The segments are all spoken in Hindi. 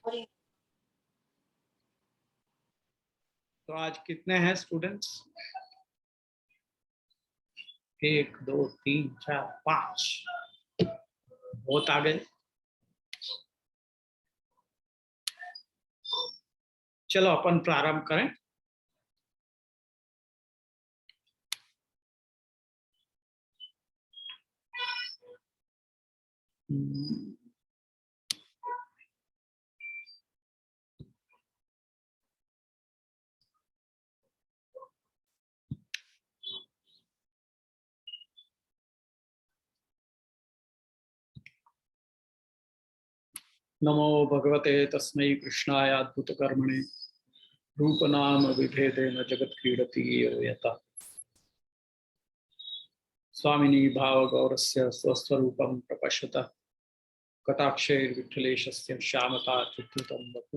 तो आज कितने हैं स्टूडेंट्स? 1 2 3 4 5। बहुत आ गए। चलो अपन प्रारंभ करें। नमो भगवते तस्मै कृष्णाय अद्भुतकर्मणे रूपनाम विभेदेन जगत् क्रीडति यथा स्वामिनी भावगौरस्य स्वस्वरूपं प्रपश्यतः कटाक्षैर्विठ्ठलेशस्य श्यामता चित्रितं वपु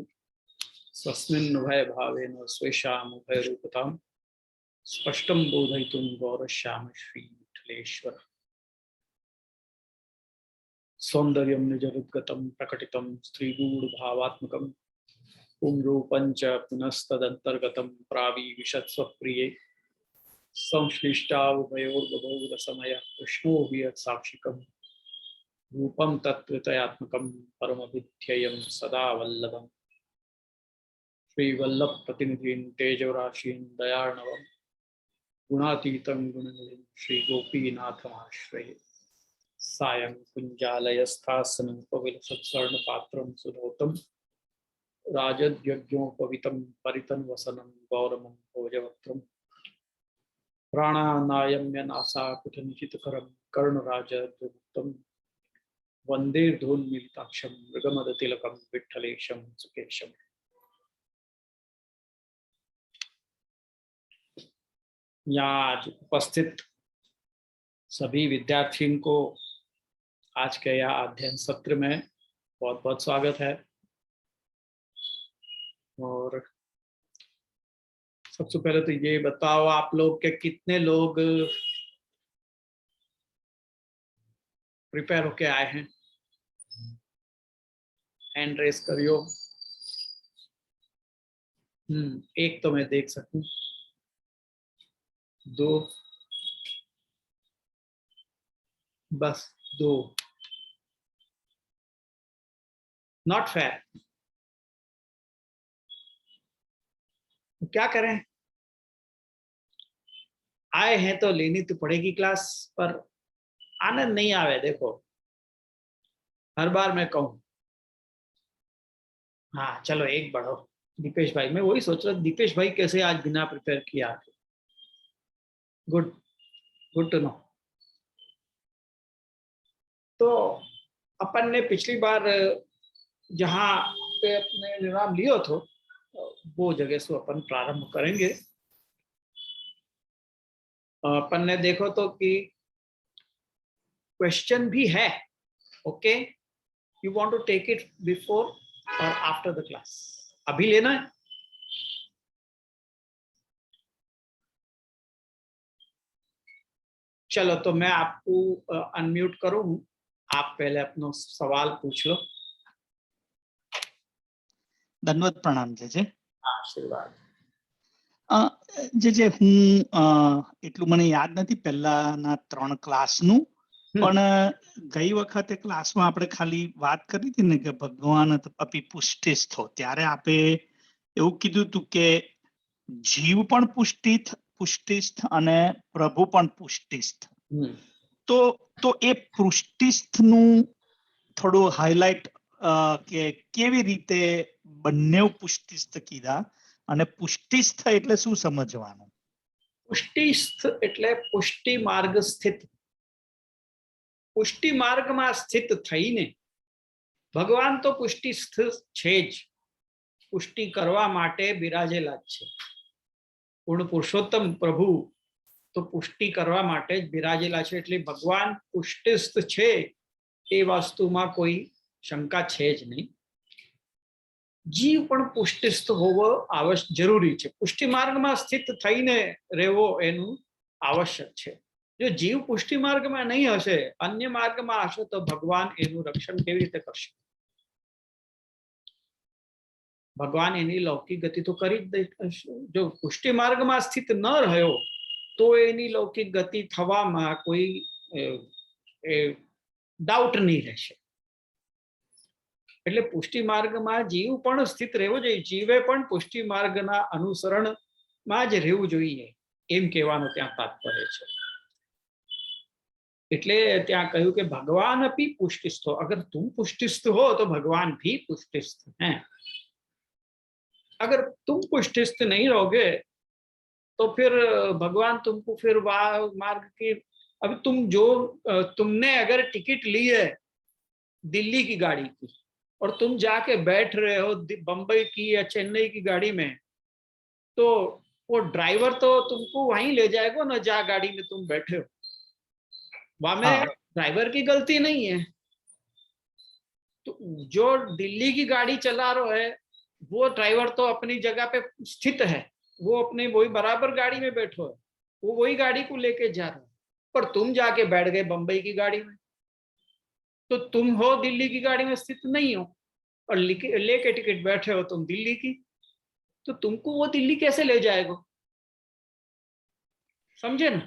स्वस्मिन् उभयभावेन स्वेषाम् उभयरूपतां स्पष्टं बोधयितुं गौरश्याम श्रीविठ्ठलेश्वर सौन्दर्यं निजरुद्गतं प्रकटितं स्त्रीगूढभावात्मकं पुंरूपं च पुनस्तदन्तर्गतं प्राविविशत्स्वप्रिये संश्लिष्टावुभयोर्बभौरसमयः कृष्णो वियत्साक्षिकं रूपं तत्त्वतयात्मकं परमविध्येयं सदा वल्लभं श्रीवल्लभप्रतिनिधिं तेजोराशिं दयार्णवं गुणातीतं गुणनिधिं श्रीगोपीनाथमाश्रये सायं कुञ्जालयस्थासनोपविलसत्स्वर्णपात्रं सुधौतं राजद्यज्ञोपवीतं परितन्वसनं गौरमं भोजवक्त्रं प्राणानायम्यनासाकुटनिहितकरं कर्णराजद्युक्तं वन्देर्धून्मीलिताक्षं मृगमदतिलकं विठ्ठलेशं सुकेशम्। यहाँ आज उपस्थित सभी विद्यार्थियों को आज के यह अध्ययन सत्र में बहुत बहुत स्वागत है। और सबसे पहले तो ये बताओ आप लोग के कितने लोग प्रिपेयर होके आए हैं? हैंड रेस करियो। एक तो मैं देख सकूं, 2, बस 2। Not fair. तो क्या करें? आए हैं तो लेनी तो पड़ेगी क्लास, पर आनंद नहीं आवे। देखो हर बार मैं कहूं हाँ चलो एक बढ़ो। दीपेश भाई, मैं वही सोच रहा, दीपेश भाई कैसे आज बिना प्रिपेयर किया? Good, good to know. तो अपन ने पिछली बार जहां पे अपने विराम लियो थो वो जगह से अपन प्रारंभ करेंगे। अपन ने देखो तो कि क्वेश्चन भी है। Okay, you want to take it before और आफ्टर द क्लास? अभी लेना है? चलो तो मैं आपको अनम्यूट करूं, आप पहले अपना सवाल पूछ लो। धन्यवाद, प्रणाम जे। आशीर्वाद। जे હું એટલું મને યાદ નથી પહેલાના 3 ક્લાસનું, પણ ગઈ વખતે ક્લાસમાં આપણે ખાલી વાત કરી હતી ને કે ભગવાન અપી પુષ્ટિસ્થ હો, ત્યારે આપે એવું કીધું હતું કે જીવ પણ પુષ્ટિસ્થ અને પ્રભુ પણ પુષ્ટિસ્થ. તો એ પુષ્ટિસ્થનું થોડું હાઇલાઇટ કે કેવી રીતે બંને પુષ્ટિસ્થ કીધા અને પુષ્ટિસ્થ એટલે શું સમજવાનું? પુષ્ટિસ્થ એટલે પુષ્ટિ માર્ગ સ્થિત. પુષ્ટિ માર્ગમાં સ્થિત થઈને ભગવાન તો પુષ્ટિસ્થ છે જ, પુષ્ટિ કરવા માટે બિરાજેલા જ છે. પૂર્ણ પુરુષોત્તમ પ્રભુ તો પુષ્ટિ કરવા માટે જ બિરાજેલા છે, એટલે ભગવાન પુષ્ટિસ્થ છે એ વસ્તુમાં કોઈ શંકા છે જ નહીં. जीव पण पुष्टिस्थ होवो आवश्यक जरूरी है। पुष्टि मार्ग में स्थित थईने रहेवो एनु आवश्यक है। जो जीव पुष्टि मार्ग में नहीं हशे, अन्य मार्ग में हशे, तो भगवान एनु रक्षण केवी रीते करशे? ભગવાન એની લૌકિક ગતિ તો કરી જ દે. જો પુષ્ટિ માર્ગમાં સ્થિત ન રહ્યો તો એની લૌકિક ગતિ થવામાં કોઈ ડાઉટ નહીં રહેશે. એટલે પુષ્ટિ માર્ગમાં જીવ પણ સ્થિત રહેવો જોઈએ, જીવે પણ પુષ્ટિ માર્ગના અનુસરણમાં જ રહેવું જોઈએ, એમ કહેવાનું ત્યાં તાત્પર્ય છે. એટલે ત્યાં કહ્યું કે ભગવાન અપી પુષ્ટિસ્થ, અગર तुम पुष्टिस्थ हो तो भगवान भी पुष्टिस्थ हैं. अगर तुम पुष्टिस्थ नहीं रहोगे तो फिर भगवान तुमको फिर मार्ग की, अभी तुमने अगर टिकट ली है दिल्ली की गाड़ी की और तुम जाके बैठ रहे हो बंबई की या चेन्नई की गाड़ी में, तो वो ड्राइवर तो तुमको वहीं ले जाएगा ना जहाँ गाड़ी में तुम बैठे हो. वहां में ड्राइवर की गलती नहीं है. तो जो दिल्ली की गाड़ी चला रहा है वो ड्राइवर तो अपनी जगह पे स्थित है, वो अपने वही बराबर गाड़ी में बैठो है, वो वही गाड़ी को लेके जा रहा है. पर तुम जाके बैठ गए बंबई की गाड़ी में, तो तुम हो दिल्ली की गाड़ी में स्थित नहीं हो और लेके टिकट बैठे हो तुम दिल्ली की, तो तुमको वो दिल्ली कैसे ले जाएगा? समझे ना?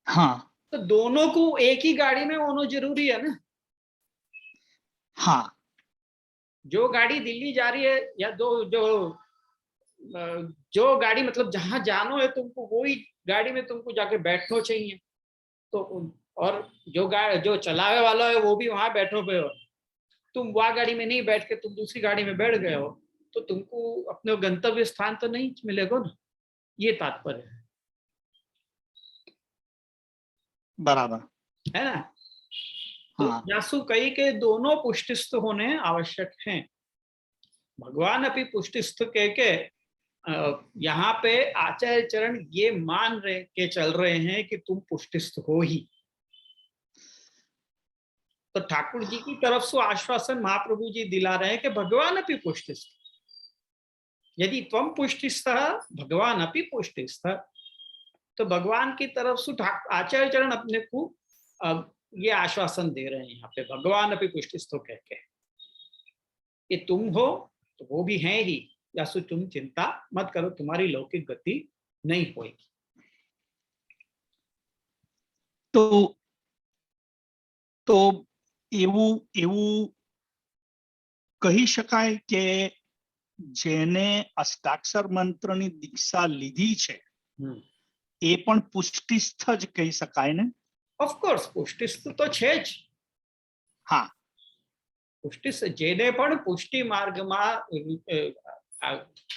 हाँ. तो दोनों को एक ही गाड़ी में होना जरूरी है ना. हाँ. जो गाड़ी दिल्ली जा रही है या जो गाड़ी मतलब जहां जानो है तुमको वही गाड़ी में तुमको जाके बैठना चाहिए. तो और जो चलावे वाला है वो भी वहां बैठो पे हो, तुम वहां गाड़ी में नहीं बैठ के तुम दूसरी गाड़ी में बैठ गए हो तो तुमको अपने गंतव्य स्थान तो नहीं मिलेगा ना. ये तात्पर्य है. बराबर है ना. हाँ. तो जासु कही के दोनों पुष्टिस्थ होने आवश्यक हैं. भगवान अपनी पुष्टिस्थ कह के यहाँ पे आचार्य चरण ये मान रहे के चल रहे हैं कि तुम पुष्टिस्थ हो ही. तो ठाकुर जी की तरफ से आश्वासन महाप्रभु जी दिला रहे हैं कि भगवान अपनी पुष्टिस्थ, यदि तुम पुष्टिस्थ भगवान अपनी पुष्टिस्थ, तो भगवान की तरफ से आचार्य चरण अपने को ये आश्वासन दे रहे हैं यहाँ पे, भगवान अपनी पुष्टिस्थ कह के कि तुम हो तो वो भी हैं ही, या सो तुम चिंता मत करो, तुम्हारी लौकिक गति नहीं होगी. તો એવું કહી શકાય કે જેને અષ્ટાક્ષર મંત્રની દીક્ષા લીધી છે એ પણ પુષ્ટિસ્થ જ કહી શકાય ને? ઓફકોર્સ પુષ્ટિસ્થ તો છે જ. હા. પુષ્ટિસ્થ જેને પણ પુષ્ટિ માર્ગમાં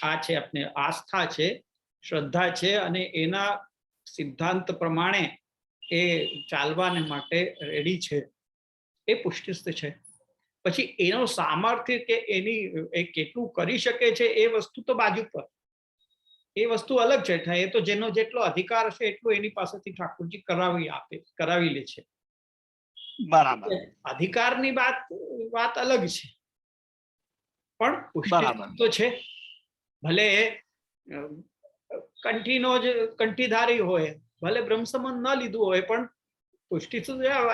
આ છે આપણે આસ્થા છે, શ્રદ્ધા છે અને એના સિદ્ધાંત પ્રમાણે એ ચાલવાને માટે રેડી છે, એ પુષ્ટિસ્થ છે. પછી એનો સામર્થ્ય કે એની કેટલું કરી શકે છે એ વસ્તુ તો બાજુ પર, એ વસ્તુ અલગ છે. એ તો જેનો જેટલો અધિકાર હશે એટલું એની પાસેથી ઠાકોરજી કરાવી લે છે. બરાબર. અધિકારની વાત અલગ છે, પણ પુષ્ટિસ્થ તો છે. ભલે કંઠીધારી હોય, ભલે બ્રહ્મસમન ન લીધું હોય, પણ પુષ્ટિસ્થ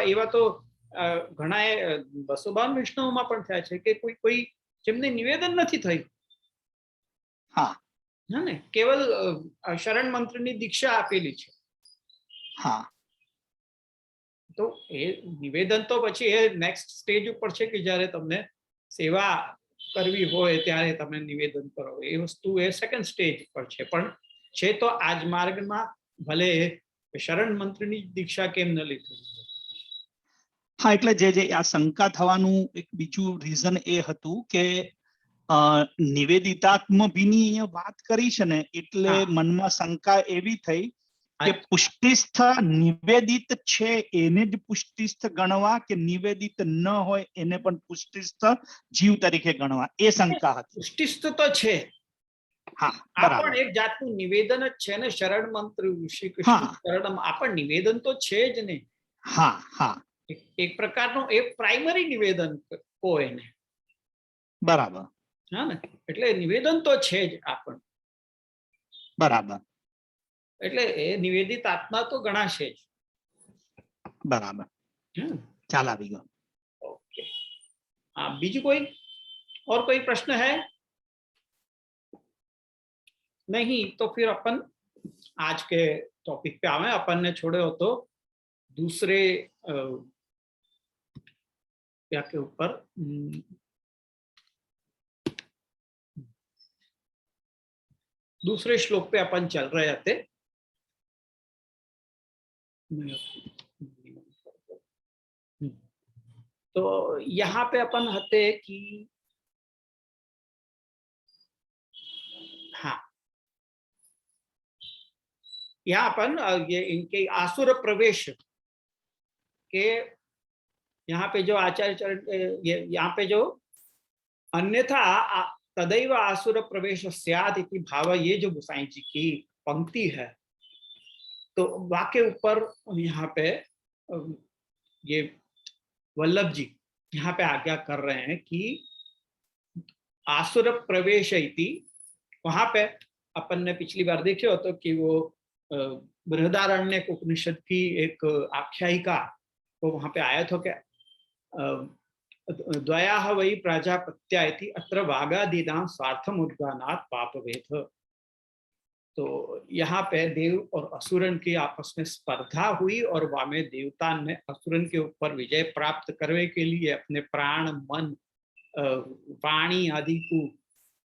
એવા તો ઘણા 252 વિષ્ણુમાં પણ થયા છે કે કોઈ જેમને નિવેદન નથી થયું. હા ને કેવલ શરણ મંત્રની દીક્ષા આપેલી છે. હા. તો એ નિવેદન તો પછી એ નેક્સ્ટ સ્ટેજ ઉપર છે કે જ્યારે તમને સેવા કરવી હોય ત્યારે તમે નિવેદન કરો, એ વસ્તુ એ સેકન્ડ સ્ટેજ પર છે. પણ છે તો આજ માર્ગમાં ભલે શરણ મંત્રની દીક્ષા કેમ ન લીધી. હા, એટલે જે આ શંકા થવાનું એક બીજું રીઝન એ હતું કે નિવેદિતાત્મભીની અહીંયા વાત કરી છે ને, એટલે મનમાં શંકા એવી થઈ કે પુષ્ટિસ્થ નિવેદિત છે એને જ પુષ્ટિસ્થ ગણવા કે નિવેદિત ન હોય એને પણ પુષ્ટિસ્થ જીવ તરીકે ગણવા, એ શંકા હતી. પુષ્ટિસ્થ તો છે. હા, આ પણ એક જાતનું નિવેદન જ છે ને. શરણ મંત્ર શ્રી કૃષ્ણ શરણમ આ પણ નિવેદન તો છે જ ને. હા હા. એક પ્રકારનું એક પ્રાઇમરી નિવેદન કહો એને. બરાબર. હા ને, એટલે નિવેદન તો છે જ આ પણ. બરાબર. એટલે એ નિવેદિત આત્મા તો ગણાશે જ. બરાબર. ચાલ આવી ગયો. ઓકે. બીજું કોઈ और कोई प्रश्न है? नहीं तो फिर अपन आज के टॉपिक पे आवे। अपन ने छोड़े हो तो दूसरे क्या के ऊपर, दूसरे श्लोक पे अपन चल रहे थे। तो यहाँ पे अपन हते कि हाँ, यहाँ अपन ये इनके आसुर प्रवेश के यहाँ पे जो आचार्य चरण, ये यहाँ पे जो अन्यथा तदैव आसुर प्रवेश स्यात् इति भाव, ये जो गोसाई जी की पंक्ति है, तो वाक्य ऊपर यहाँ पे ये वल्लभ जी यहाँ पे आज्ञा कर रहे हैं कि आसुर प्रवेश इति। वहां पे अपन ने पिछली बार देखे हो तो कि वो बृहदारण्यक उपनिषद की एक आख्यायिका वो वहां पे आया था क्या, द्वयाः वै प्राजापत्या इति अत्र वागादीनां स्वार्थमुद्गानात् पापवेद। तो यहाँ पे देव और असुरन की आपस में स्पर्धा हुई और वामे देवता ने असुरन के ऊपर विजय प्राप्त करने के लिए अपने प्राण, मन, वाणी आदि को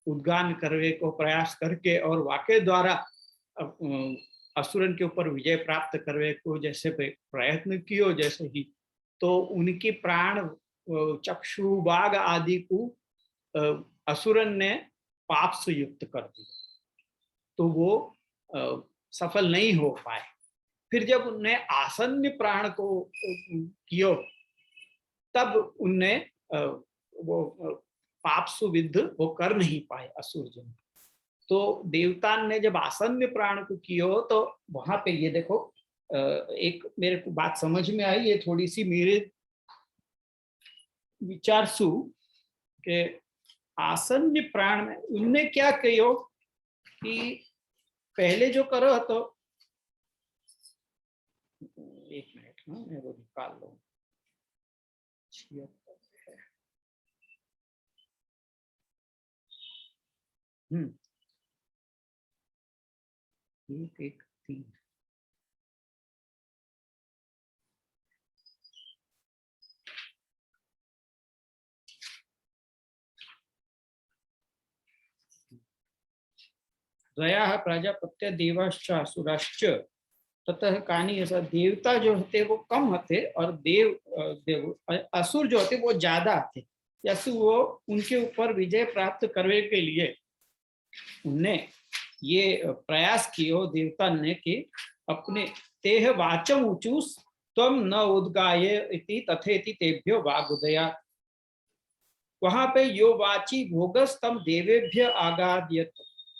उद्गान करने को प्रयास करके और वाक्य द्वारा असुरन के ऊपर विजय प्राप्त करने को जैसे प्रयत्न कियो, जैसे ही तो उनकी प्राण, चक्षु, बाघ आदि को असुरन ने पाप से युक्त कर दिया, तो वो सफल नहीं हो पाए। फिर जब उनने आसन्न प्राण को कियो, तब उनने वो पाप सुविद्ध वो कर नहीं पाए असुर जन। तो देवता ने जब आसन्न प्राण को कियो, तो वहां पे ये देखो, एक मेरे को बात समझ में आई, ये थोड़ी सी मेरे विचार सु के आसन्न प्राण में उनने क्या कहो कि पहले जो करो तो, एक मिनट मैं वो निकाल लूं, 1-1-3 द्वयाः प्रजापत्य देवाश्च असुराश्च ततः कानी, ऐसा देवता जो होते वो कम होते और असुर जो होते वो ज्यादा थे। जैसे वो उनके ऊपर विजय प्राप्त करने के लिए उनने ये प्रयास किया देवता ने कि अपने तेह वाचम ऊचूस त्वम न उद्गाय इति तथेति तेभ्यो वागुदया। वहां पे यो वाची भोगस तम देवेभ्य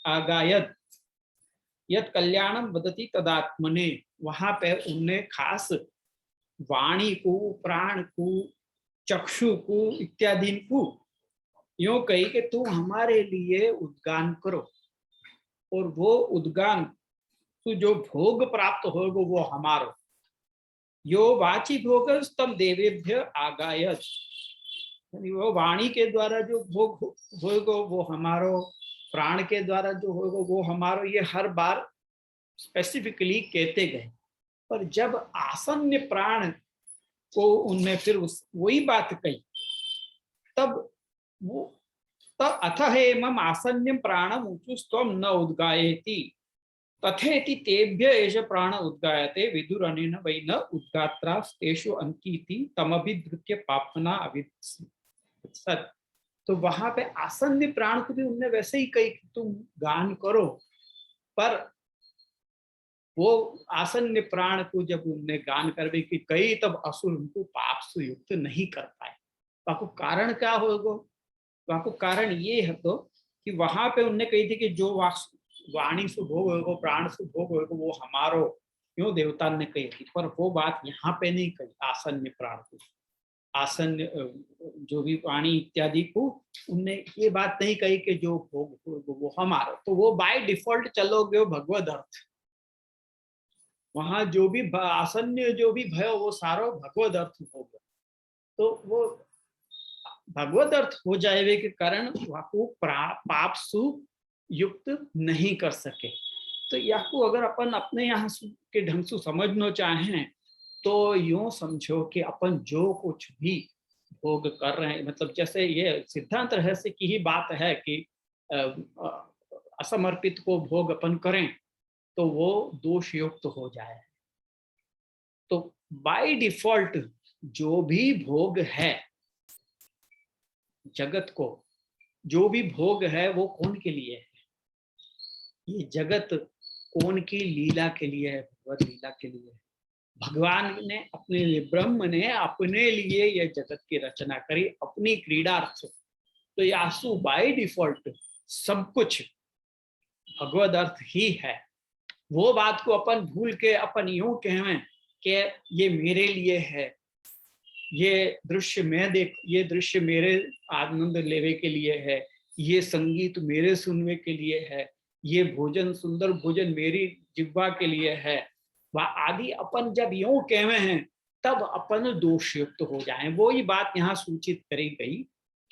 आगायत यत कल्याणम वदति तदात्मने। वहां पे उनने खास वाणी को, प्राण को, चक्षु को इत्यादि को यूं कही कि तू हमारे लिए उद्गान करो, और वो उद्गान तू जो भोग प्राप्त होगा वो हमारो। यो वाची भोगस तम देवेभ्य आगायत, वो वाणी के द्वारा जो भोग होगा वो हमारो, प्राण के द्वारा जो होगा वो हमारो, ये हर बार स्पेसिफिकली कहते गए। पर जब आसन्न प्राण को उनने फिर वही बात कही, तब वो अथ हेमम आसन्यम प्राणम ऊचुस्त्वम न उद्गायेति तथेति तेभ्य एष प्राण उद्गायते विदुरनेन वै न उद्गात्रास्तेषु अंकीति तमभिधृत्य पापना अविद्सत्। तो वहां पे आसन्न प्राण को भी उनने वैसे ही कही कि तुम गान करो, पर वो आसन्न प्राण को जब उनने गान करने की कही, तब असुर उनको पाप से युक्त नहीं कर पाए। आपको कारण क्या होगा? आपको कारण ये है तो कि वहां पे उनने कही थी कि जो वाणी से भोग होगा, प्राण से भोग होगा वो हमारो, क्यों देवता ने कही थी। पर वो बात यहाँ पे नहीं कही आसन्न प्राण को, आसन्न जो भी वाणी इत्यादि को उनने ये बात नहीं कही कि जो भोग होगा वो हमारो। तो वो बाय डिफॉल्ट चलोगे भगवद अर्थ, वहां जो भी आसन्न जो भी भयो वो सारो भगवद अर्थ होगा। तो वो भगवत अर्थ हो जाए के कारण पाप सु युक्त नहीं कर सके। तो यह को अगर अपन अपने यहाँ के ढंग से समझना चाहें तो यूं समझो कि अपन जो कुछ भी भोग कर रहे हैं, मतलब जैसे ये सिद्धांत रहस्य की ही बात है कि असमर्पित को भोग अपन करें तो वो दोष युक्त हो जाए। तो बाय डिफॉल्ट जो भी भोग है जगत को, जो भी भोग है वो कौन के लिए है? ये जगत कौन की लीला के लिए है? भगवत लीला के लिए है। भगवान ने अपने लिए, ब्रह्म ने अपने लिए यह जगत की रचना करी, अपनी क्रीडार्थ। तो यासु बाय डिफॉल्ट सब कुछ भगवद अर्थ ही है। वो बात को अपन भूल के अपन यूं कहें कि ये मेरे लिए है, ये दृश्य मैं देख, ये दृश्य मेरे आनंद लेवे के लिए है, ये संगीत मेरे सुनने के लिए है, ये भोजन सुंदर भोजन मेरी जिह्वा के लिए है, वह आदि अपन जब यूं कहे हैं तब अपन दोषयुक्त हो जाएं। वो ही बात यहाँ सूचित करी गई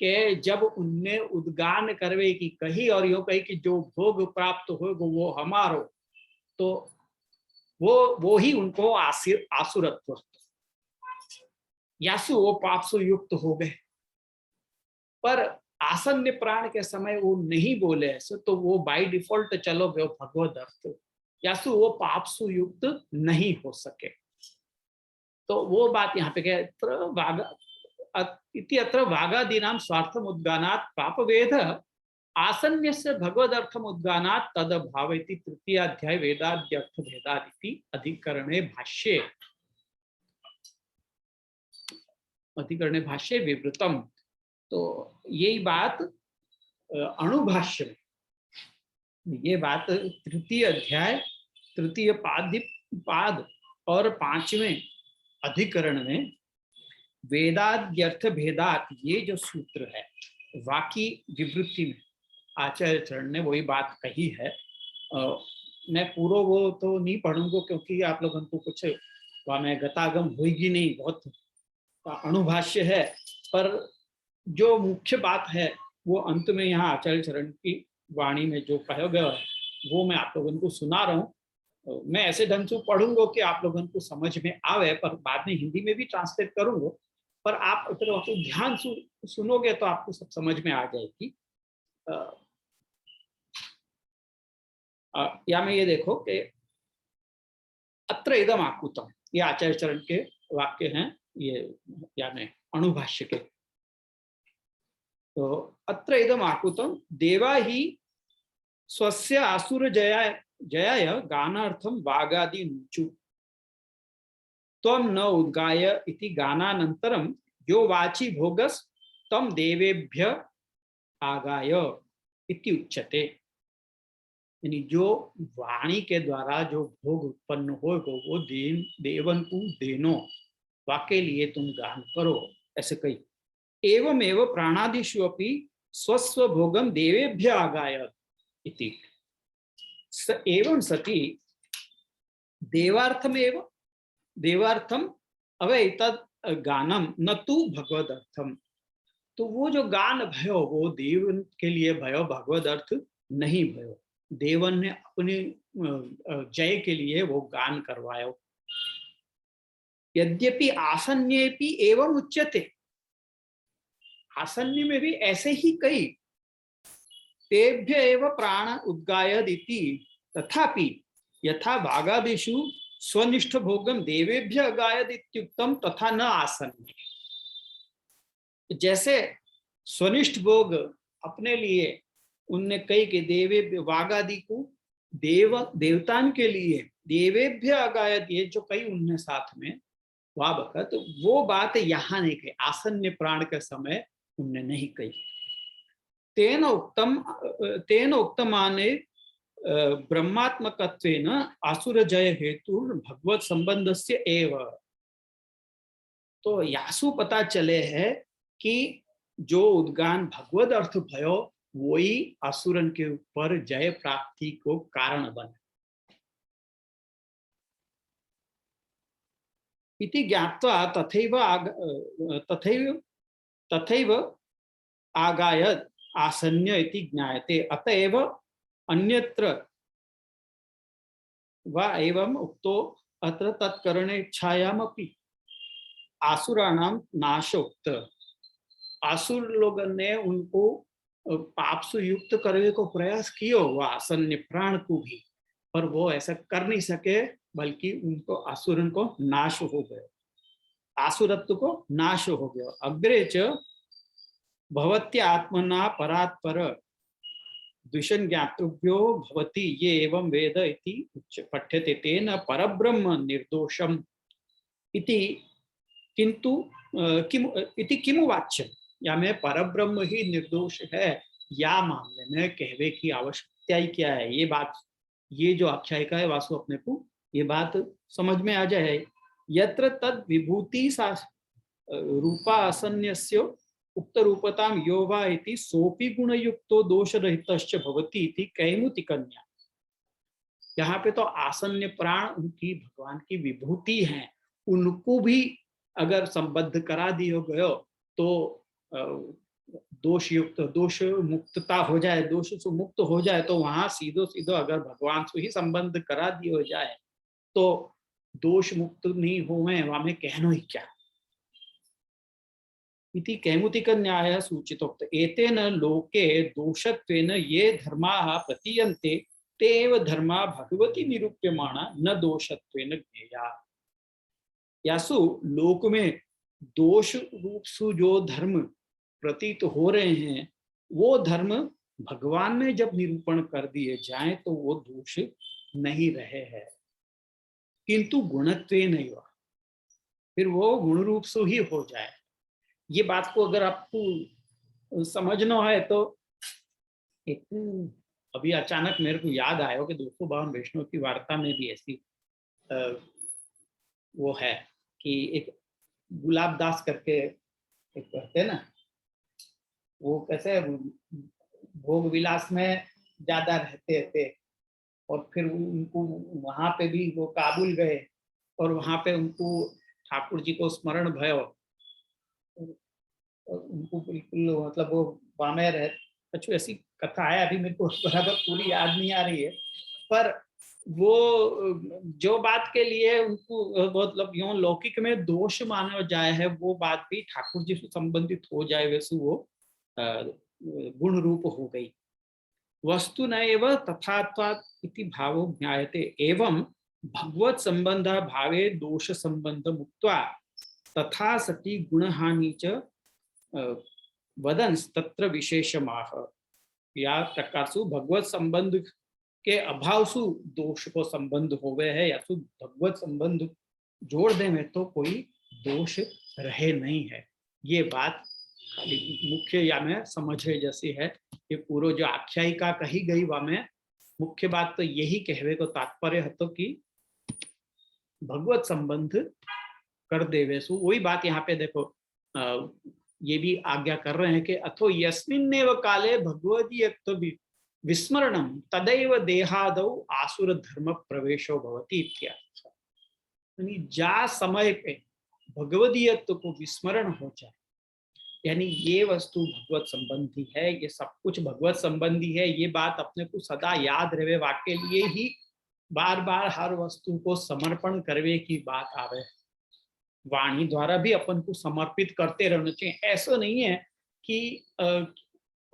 कि जब उनने उद्गान करवे की कही और यो कही कि जो भोग प्राप्त हो वो हमारो, तो वो ही उनको आसुरत्व, यासु वो पाप से युक्त हो गए। पर आसन्न प्राण के समय वो नहीं बोले ऐसे, तो वो बाय डिफॉल्ट चलो गए भगवद अर्थ, यासु वो पाप से युक्त नहीं हो सके। तो वो बात यहाँ पे इति अत्र वागादीनां स्वार्थम उद्गानात् पापवेद आसन्यस्य भगवदर्थम उद्गानात् तद भावेति तृतीय अध्याय वेदाद्यर्थ भेदादिति अधिकरणे भाष्ये विवृतम। तो यही बात अणुभाष्य में, ये बात तृतीय अध्याय तृतीय पाद और 5वें अधिकरण में वेदाद्यर्थ भेदात, ये जो सूत्र है वाकी विवृत्ति में आचार्य चरण ने वही बात कही है। मैं पूरा वो तो नहीं पढ़ूंगा क्योंकि आप लोगों को कुछ वहाँ में गतागम होगी नहीं, बहुत अणुभाष्य है। पर जो मुख्य बात है वो अंत में यहाँ आचार्य चरण की वाणी में जो कहा गया है वो मैं आप लोगों को सुना रहा हूँ। मैं ऐसे ढंग से पढ़ूंगा कि आप लोगों को समझ में आवे, पर बाद में हिंदी में भी ट्रांसलेट करूंगा। पर आप अगर ध्यान सुनोगे तो आपको सब समझ में आ जाएगी। या में ये देखो कि अत्र इदम आकुतम, ये आचार्य चरण के वाक्य हैं, ये यानी अणुभाष्य के। तो अत्र इदम आकुतम देवा ही स्वस्य आसुर जयाय गानार्थम वागादि नुचु तम न उद्गाय इति गानानंतरम यो वाची भोगस तम देवेभ्य आगाय इति उच्यते। यानी जो वाणी के द्वारा जो भोग उत्पन्न होगा वो देवन को देनो, वाके लिए तुम गान करो, ऐसे कही। एवं एवं प्राणादिषु अपि स्वस्व भोगम देवेभ्य आगाय इति एवं सति देवार्थम अवे तद गानम न तु भगवदर्थम। तो वो जो गान भयो वो देव के लिए भयो, भगवद अर्थ नहीं भयो। देवन ने अपने जय के लिए वो गान करवायो। यद्यपि आसन्येपि एवं उच्यते, आसन्य में भी ऐसे ही कही, तेभ्य एव प्राण उद्गायद इति तथापि यथा भागादिषु स्वनिष्ठ भोगम देवेभ्य अगायद इत्युक्तम तथा न आसन्य। जैसे स्वनिष्ठ भोग अपने लिए उनने कही कि देवे वागादि को देवतान के लिए देवेभ्य अगायद, ये जो कही उनने साथ में वह बका, तो वो बात यहाँ नहीं कही, आसन्य प्राण के समय उनने नहीं कही। तेन उक्तमाने ब्रह्मात्मकत्वेन आसुर जय हेतु भगवत संबंधस्य एव। तो यासु पता चले है कि जो उद्गान भगवद अर्थ भयो वही असुरन के ऊपर जय प्राप्ति को कारण बने। इति ज्ञात्वा तथैव आगायद आसन्य इति ज्ञायते। अतएव अन्यत्र वा एवं उक्तो अत्र तत्करणे इच्छायामपि आसुराणाम नाशोक्त। आसुर लोगों ने उनको पाप से युक्त करने को प्रयास किया, वह आसन्य प्राण को भी, पर वो ऐसा कर नहीं सके, बल्कि उनको आसुरन को नाश हो गए, आसुरत्व को नाश हो गया। अग्रे च भवत्या आत्मना परात्पर द्विषन् ज्ञातृभ्यो भवति ये एवं वेद इति पठ्यते तेन परब्रह्म निर्दोषम इति किंतु किम इति किमु वाच्यम, या में परब्रह्म ही निर्दोष है, या मामले में कहवे की आवश्यकता ही क्या है। ये बात, ये जो आख्यायिका है वासु अपने को ये बात समझ में आ जाए। यत्र तद विभूति सा रूपा असन्यस्य उक्त रूपताम यो वा इति सोपि गुणयुक्तो दोषरहितश्च भवति इति कैमुति कन्या। यहाँ पे तो आसन्य प्राण उनकी भगवान की विभूति हैं, उनको भी अगर संबद्ध करा दियो गयो तो दोष युक्त, दोष मुक्तता हो जाए, दोष से मुक्त हो जाए, तो वहां सीधो सीधो अगर भगवान से ही संबंध करा दियो जाए तो दोष मुक्त नहीं होवे, वहां में कहनो ही क्या। इति कैमुतिक न्याय सूचितोक्त एतेन लोके दोषत्वेन ये धर्माः प्रतीयन्ते ते एव धर्मा भगवती निरूप्यमाणा न दोषत्वेन ज्ञेया। यासु लोक में दोष रूप से जो धर्म प्रतीत हो रहे हैं, वो धर्म भगवान में जब निरूपण कर दिए जाएं तो वो दोष नहीं रहे हैं, किंतु गुणत्वे नहीं हुआ, फिर वो गुण रूप से ही हो जाए। ये बात को अगर आपको समझना है तो एक अभी अचानक मेरे को याद आया कि 252 वैष्णव की वार्ता में भी ऐसी वो है कि एक गुलाब दास करके एक कहते हैं ना, वो कैसे भोग विलास में ज्यादा रहते थे और फिर उनको वहां पे भी वो काबुल गए और वहां पे उनको ठाकुर जी को स्मरण भयो, उनको बिल्कुल मतलब वो वामे रहे, अच्छी ऐसी कथा है, अभी मेरे को बराबर पूरी याद नहीं आ रही है, पर वो जो बात के लिए उनको मतलब यूं लौकिक में दोष माना जाए है, वो बात भी ठाकुर जी से संबंधित हो जाए, वैसे वो गुण रूप हो गई। वस्तु न एव तथात्वात् इति भावो ज्ञायते एवं भगवत संबंध भावे दोष संबंध मुक्त्वा तथा सति गुणहानि च वदंस तत्र विशेषमाह। या प्रकार से भगवत संबंध के अभाव से दोष को संबंध हो गए है, या तो भगवत संबंध जोड़ दे में तो कोई दोष रहे नहीं है। ये बात खाली मुख्य या में समझे जैसी है। ये पूरा जो आख्यायिका कही गई वह में मुख्य बात तो यही कहवे को तात्पर्य है तो कि भगवत संबंध कर देवे सु। वही बात यहाँ पे देखो ये भी आज्ञा कर रहे हैं कि अथो यस्मिन्नेव काले भगवदीयत्व विस्मरणम तदैव देहादौ आसुर धर्म प्रवेशो भवति इत्यादि। यानी जा समय पे भगवदीयत्व को विस्मरण हो जाए, यानी ये वस्तु भगवत संबंधी है, ये सब कुछ भगवत संबंधी है, ये बात अपने को सदा याद रहे, वाके लिए ही बार बार हर वस्तु को समर्पण करवे की बात आवे। वाणी द्वारा भी अपन को समर्पित करते रहना चाहिए, ऐसा नहीं है कि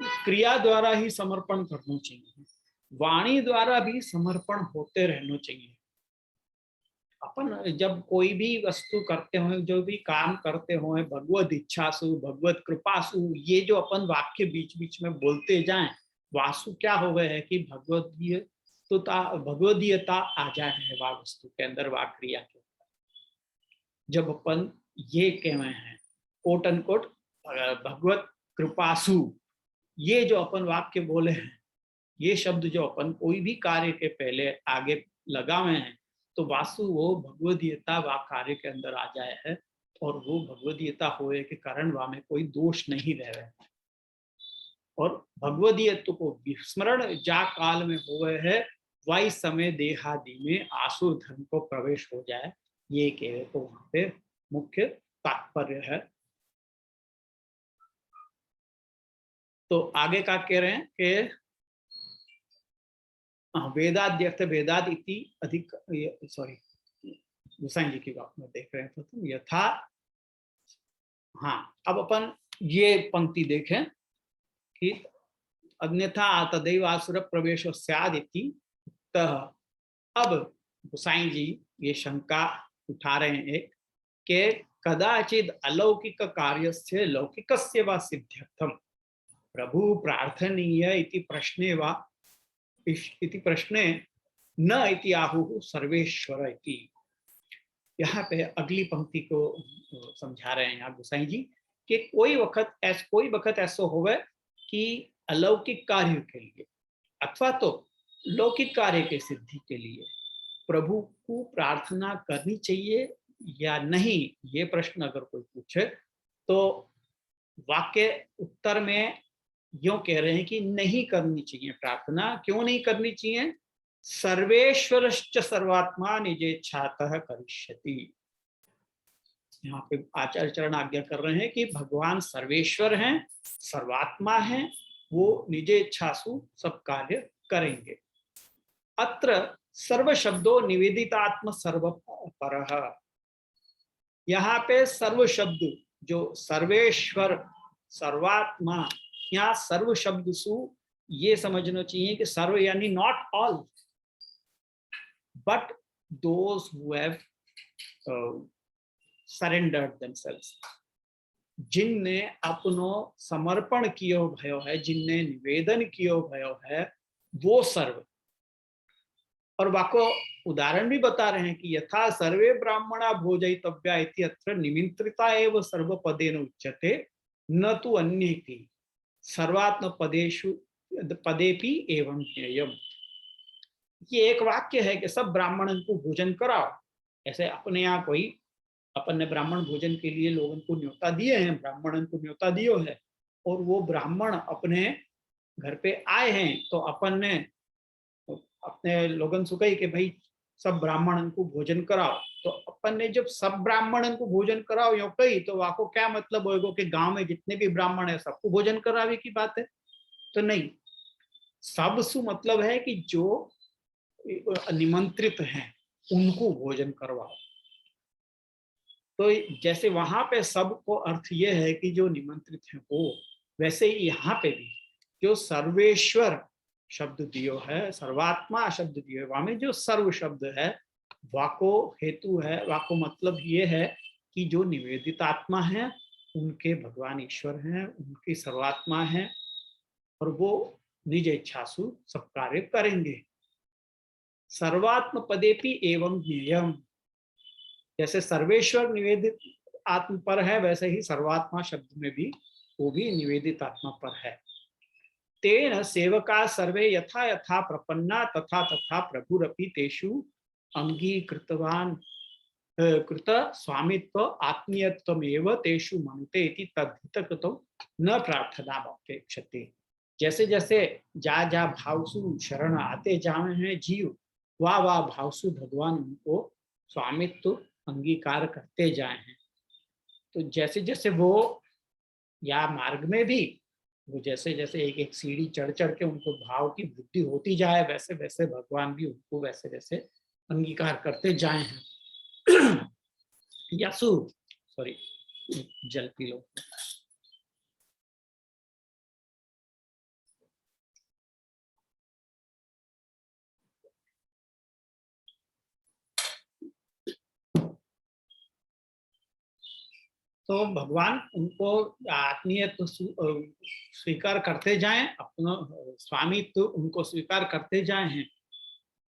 क्रिया द्वारा ही समर्पण करना चाहिए, वाणी द्वारा भी समर्पण होते रहना चाहिए। अपन जब कोई भी वस्तु करते हो, जो भी काम करते हो, भगवत इच्छा सु भगवत कृपा सु, ये जो अपन वाक्य बीच बीच में बोलते जाएं, वासु क्या हो गए है कि भगवदीयता आ जाए है वाह वस्तु के अंदर, वाह क्रिया के। जब अपन ये कह रहे हैं कोट एंड कोट भगवत कृपासु, ये जो अपन वाक्य बोले हैं, ये शब्द जो अपन कोई भी कार्य के पहले आगे लगावे हैं, तो वासु वो भगवदीयता वा कार्य के अंदर आ जाए है, और वो भगवदीयता होए के कारण वहां में कोई दोष नहीं रह रहे। और भगवदीयत्व को विस्मरण जा काल में हुए है, वही समय देहादि में आसुर धर्म को प्रवेश हो जाए, ये कहे तो वहां पे मुख्य तात्पर्य है। तो आगे का कह रहे हैं कि वेदाद्यर्थ वेदाद इति अधिक, सॉरी गोसाई जी की बात में देख रहे थे तुम, यथा। हाँ, अब अपन ये पंक्ति देखें कि अन्यथा तदैव आसुर प्रवेश स्यादिति। अब गोसाई जी ये शंका उठा रहे हैं एक, के कदाचिद अलौकिक कार्यस्य लौकिकस्य वा सिद्ध्यर्थम प्रभु प्रार्थनीय इति प्रश्ने वा इति प्रश्ने न इति आहुः सर्वेश्वर इति। यहाँ पे अगली पंक्ति को समझा रहे हैं यहाँ गोसाई जी कि कोई वक्त ऐसा होवे कि अलौकिक कार्य के लिए अथवा तो लौकिक कार्य के सिद्धि के लिए प्रभु को प्रार्थना करनी चाहिए या नहीं, ये प्रश्न अगर कोई पूछे तो वाक्य उत्तर में यूं कह रहे हैं कि नहीं करनी चाहिए प्रार्थना। क्यों नहीं करनी चाहिए? सर्वेश्वरश्च सर्वात्मा निजेच्छातः करिष्यति। यहाँ पे आचार्य चरण आज्ञा कर रहे हैं कि भगवान सर्वेश्वर हैं, सर्वात्मा हैं, वो निजेच्छासु सब कार्य करेंगे। अत्र सर्व शब्दों निवेदितात्म सर्वपरः। यहाँ पे सर्व शब्द जो सर्वेश्वर सर्वात्मा, यहाँ सर्व शब्द सु ये समझना चाहिए कि सर्व यानी not all but those who have surrendered themselves, जिनने अपनो समर्पण कियो भयो है, जिनने निवेदन कियो भयो है, वो सर्व। और वाको उदाहरण भी बता रहे हैं कि यथा सर्वे ब्राह्मणा भोजयितव्या इति अत्र निमित्रिता एव सर्वपदेन उच्यते न तु अन्येति सर्वात्म पदेषु पदेपि एवं ज्ञेयम्। ये एक वाक्य है कि सब ब्राह्मणों को भोजन कराओ। ऐसे अपने यहाँ कोई अपन ने ब्राह्मण भोजन के लिए लोगों को न्योता दिए हैं, ब्राह्मणों को न्योता दियो है और वो ब्राह्मण अपने घर पे आए हैं तो अपन ने अपने लोगन से कही कि भाई सब ब्राह्मणों को भोजन कराओ। तो अपन ने जब सब ब्राह्मणों को भोजन कराओ यो कही तो वाको क्या मतलब होगा कि गांव में जितने भी ब्राह्मण है सबको भोजन करावे की बात है? तो नहीं, सब सु मतलब है कि जो निमंत्रित हैं उनको भोजन करवाओ। तो जैसे वहां पे सबको अर्थ ये है कि जो निमंत्रित है वो, वैसे ही यहाँ पे भी जो सर्वेश्वर शब्द दियो है, सर्वात्मा शब्द दियो है, वहां में जो सर्व शब्द है वाको हेतु है, वाको मतलब ये है कि जो निवेदित आत्मा है उनके भगवान ईश्वर हैं, उनकी सर्वात्मा है और वो निज इच्छासु सब कार्य करेंगे। सर्वात्म पदेपि एवं ज्ञेयम्, जैसे सर्वेश्वर निवेदित आत्मा पर है वैसे ही सर्वात्मा शब्द में भी वो भी निवेदित आत्मा पर है। तेन सेवका सर्वे यथा यथा प्रपन्ना तथा तथा प्रभुरपि तेषु अंगीकृतवान कृत स्वामित्व आत्मीयत्वमेव तेषु मनुते इति तद्धितकृतो न प्रार्थना अपेक्षते। जैसे जैसे जा जा भावसु शरण आते जावे हैं जीव, वाह वाह भावसु भगवान उनको स्वामित्व अंगीकार करते जाए हैं। तो जैसे जैसे वो या मार्ग में भी वो जैसे जैसे एक एक सीढ़ी चढ़ चढ़ के उनको भाव की वृद्धि होती जाए वैसे वैसे भगवान भी उनको वैसे वैसे अंगीकार करते जाए हैं। यासु सॉरी जल पी लो। तो भगवान उनको आत्मीयत्व स्वीकार करते जाएं, अपना स्वामित्व उनको स्वीकार करते जाए हैं।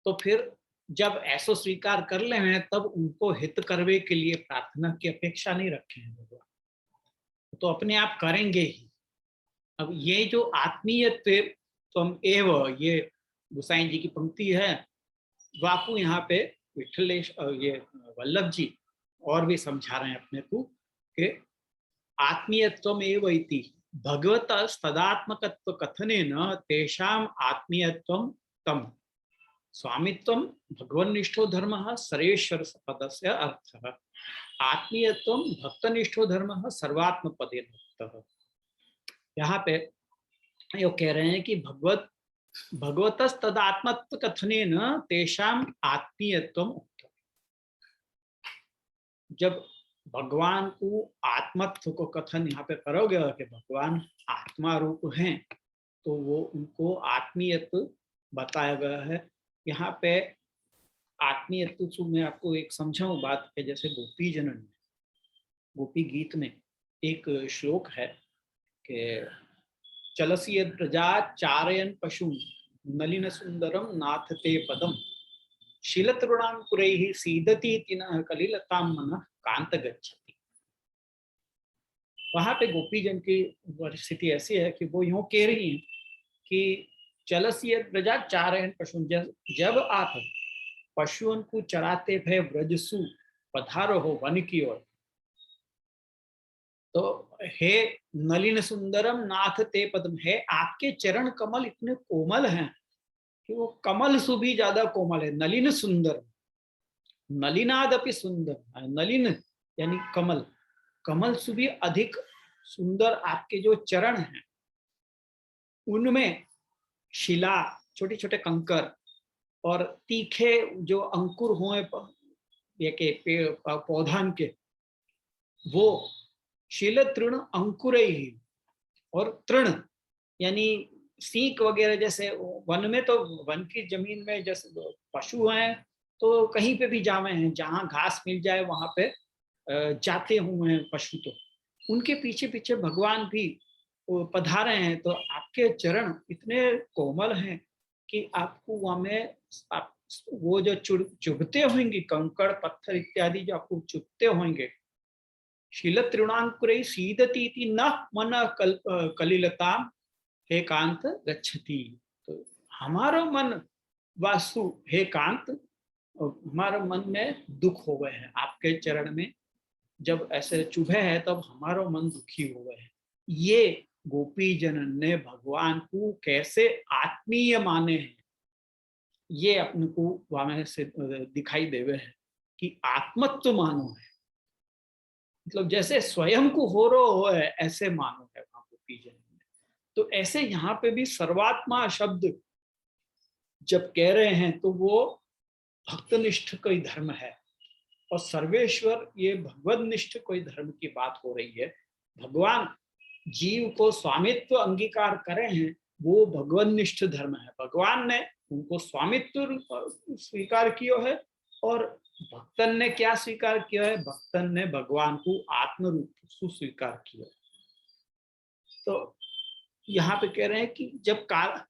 तो फिर जब ऐसा स्वीकार कर ले हैं तब उनको हित करवे के लिए प्रार्थना की अपेक्षा नहीं रखे हैं भगवान, तो अपने आप करेंगे ही। अब ये जो आत्मीयत्व तुम एव, ये गोसाई जी की पंक्ति है, वाकु यहाँ पे विठलेश ये वल्लभ जी और भी समझा रहे हैं अपने को कि आत्मीयत्वमेव इति भगवत तदात्मकत्व कथनेन तेषाम आत्मीयत्वं तम स्वामित्वं भगवन्निष्ठो धर्मः सरेश्वर पदस्य अर्थः आत्मीयत्वं भक्तनिष्ठो धर्मः सर्वात्म पदेन भक्तः। यहाँ पे यो कह रहे हैं कि भगवत भगवतस्तदात्मत्व कथनेन तेषाम आत्मीयत्वम उक्तम्। जब भगवान को आत्मत्व को कथन यहाँ पे करोगे कि भगवान आत्मा रूप हैं, तो वो उनको आत्मीयत्व बताया गया है। यहाँ पे आत्मीयत्व से मैं आपको एक समझाऊं बात के, जैसे गोपी जनन में, गोपी गीत में एक श्लोक है कि चलसी यद प्रजा चारयन पशु नलिन सुंदरम नाथ ते पदम शीलतरुणांकुरैः सीदति तिनः कलिलतां मनः कांत गच्छति। वहां पे गोपी जन की परिस्थिति ऐसी है कि वो यूं कह रही हैं कि चलसी यद प्रजा चारयन पशु, जब आप पशुओं को चराते हुए व्रजसु पधारो हो वन की ओर, तो हे नलिन सुंदरम नाथ ते पद्म, है आपके चरण कमल इतने कोमल हैं कि वो कमल से भी ज्यादा कोमल है। नलिन सुंदर, नलिनादपि सुंदर, नलिन यानी कमल, कमल से भी अधिक सुंदर आपके जो चरण हैं, उनमें शिला, छोटे छोटे कंकर और तीखे जो अंकुर हुए के पौधान के, वो शिल तृण अंकुर ही, और तृण यानी सीख वगैरह, जैसे वन में तो वन की जमीन में जैसे पशु हैं तो कहीं पे भी जावे हैं, जहां घास मिल जाए वहां पे जाते हुए हैं पशु, तो उनके पीछे पीछे भगवान भी पधारे हैं। तो आपके चरण इतने कोमल हैं कि आपको वहां में आप वो जो चुभते होंगे कंकड़ पत्थर इत्यादि जो आपको चुभते होंगे, शील तृणांकुरे सीदती न मन कलिलता हे कांत गच्छति। तो हमारा मन वासु हे कांत, हमारे मन में दुख हो गए हैं आपके चरण में, जब ऐसे चुभे हैं तब हमारा मन दुखी हो गए हैं। ये गोपी जनन ने भगवान को कैसे आत्मीय माने हैं, ये अपने को वहां से दिखाई देवे है कि आत्मत्व मानो है, मतलब जैसे स्वयं को हो रो हो है ऐसे मानो है वहां गोपी जनन में। तो ऐसे यहाँ पे भी सर्वात्मा शब्द जब कह रहे हैं तो वो भक्तनिष्ठ कोई धर्म है, और सर्वेश्वर ये भगवदनिष्ठ कोई धर्म की बात हो रही है। भगवान जीव को स्वामित्व अंगीकार करे हैं, वो भगवदनिष्ठ धर्म है। भगवान ने उनको स्वामित्व स्वीकार किया है, और भक्तन ने क्या स्वीकार किया है, भक्तन ने भगवान को आत्म रूप सुस्वीकार किया है। तो यहाँ पे कह रहे हैं कि जब काल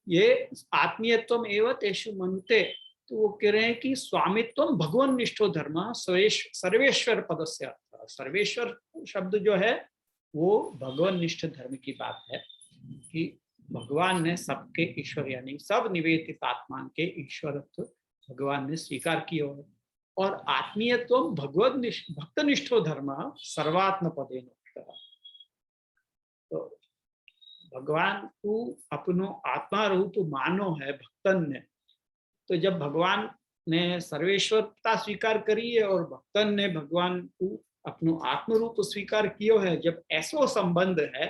ये आत्मीयत्वम एवं तेषु मनुते, तो वो कह रहे हैं कि स्वामित्व भगवान निष्ठो धर्म सर्वेश्वर पदस्य अर्थ, सर्वेश्वर शब्द जो है वो भगवान निष्ठ धर्म की बात है कि भगवान ने सबके ईश्वर यानी सब निवेदित आत्मा के ईश्वरत्व भगवान ने स्वीकार किया है। और आत्मीयत्व भगवत भक्तनिष्ठो धर्म सर्वात्म पदे, तो भगवान को अपनो आत्मा रूप मानो है भक्तन ने। तो जब भगवान ने सर्वेश्वरता स्वीकार करी है और भक्तन ने भगवान को अपनो आत्म रूप स्वीकार किया है, जब ऐसा संबंध है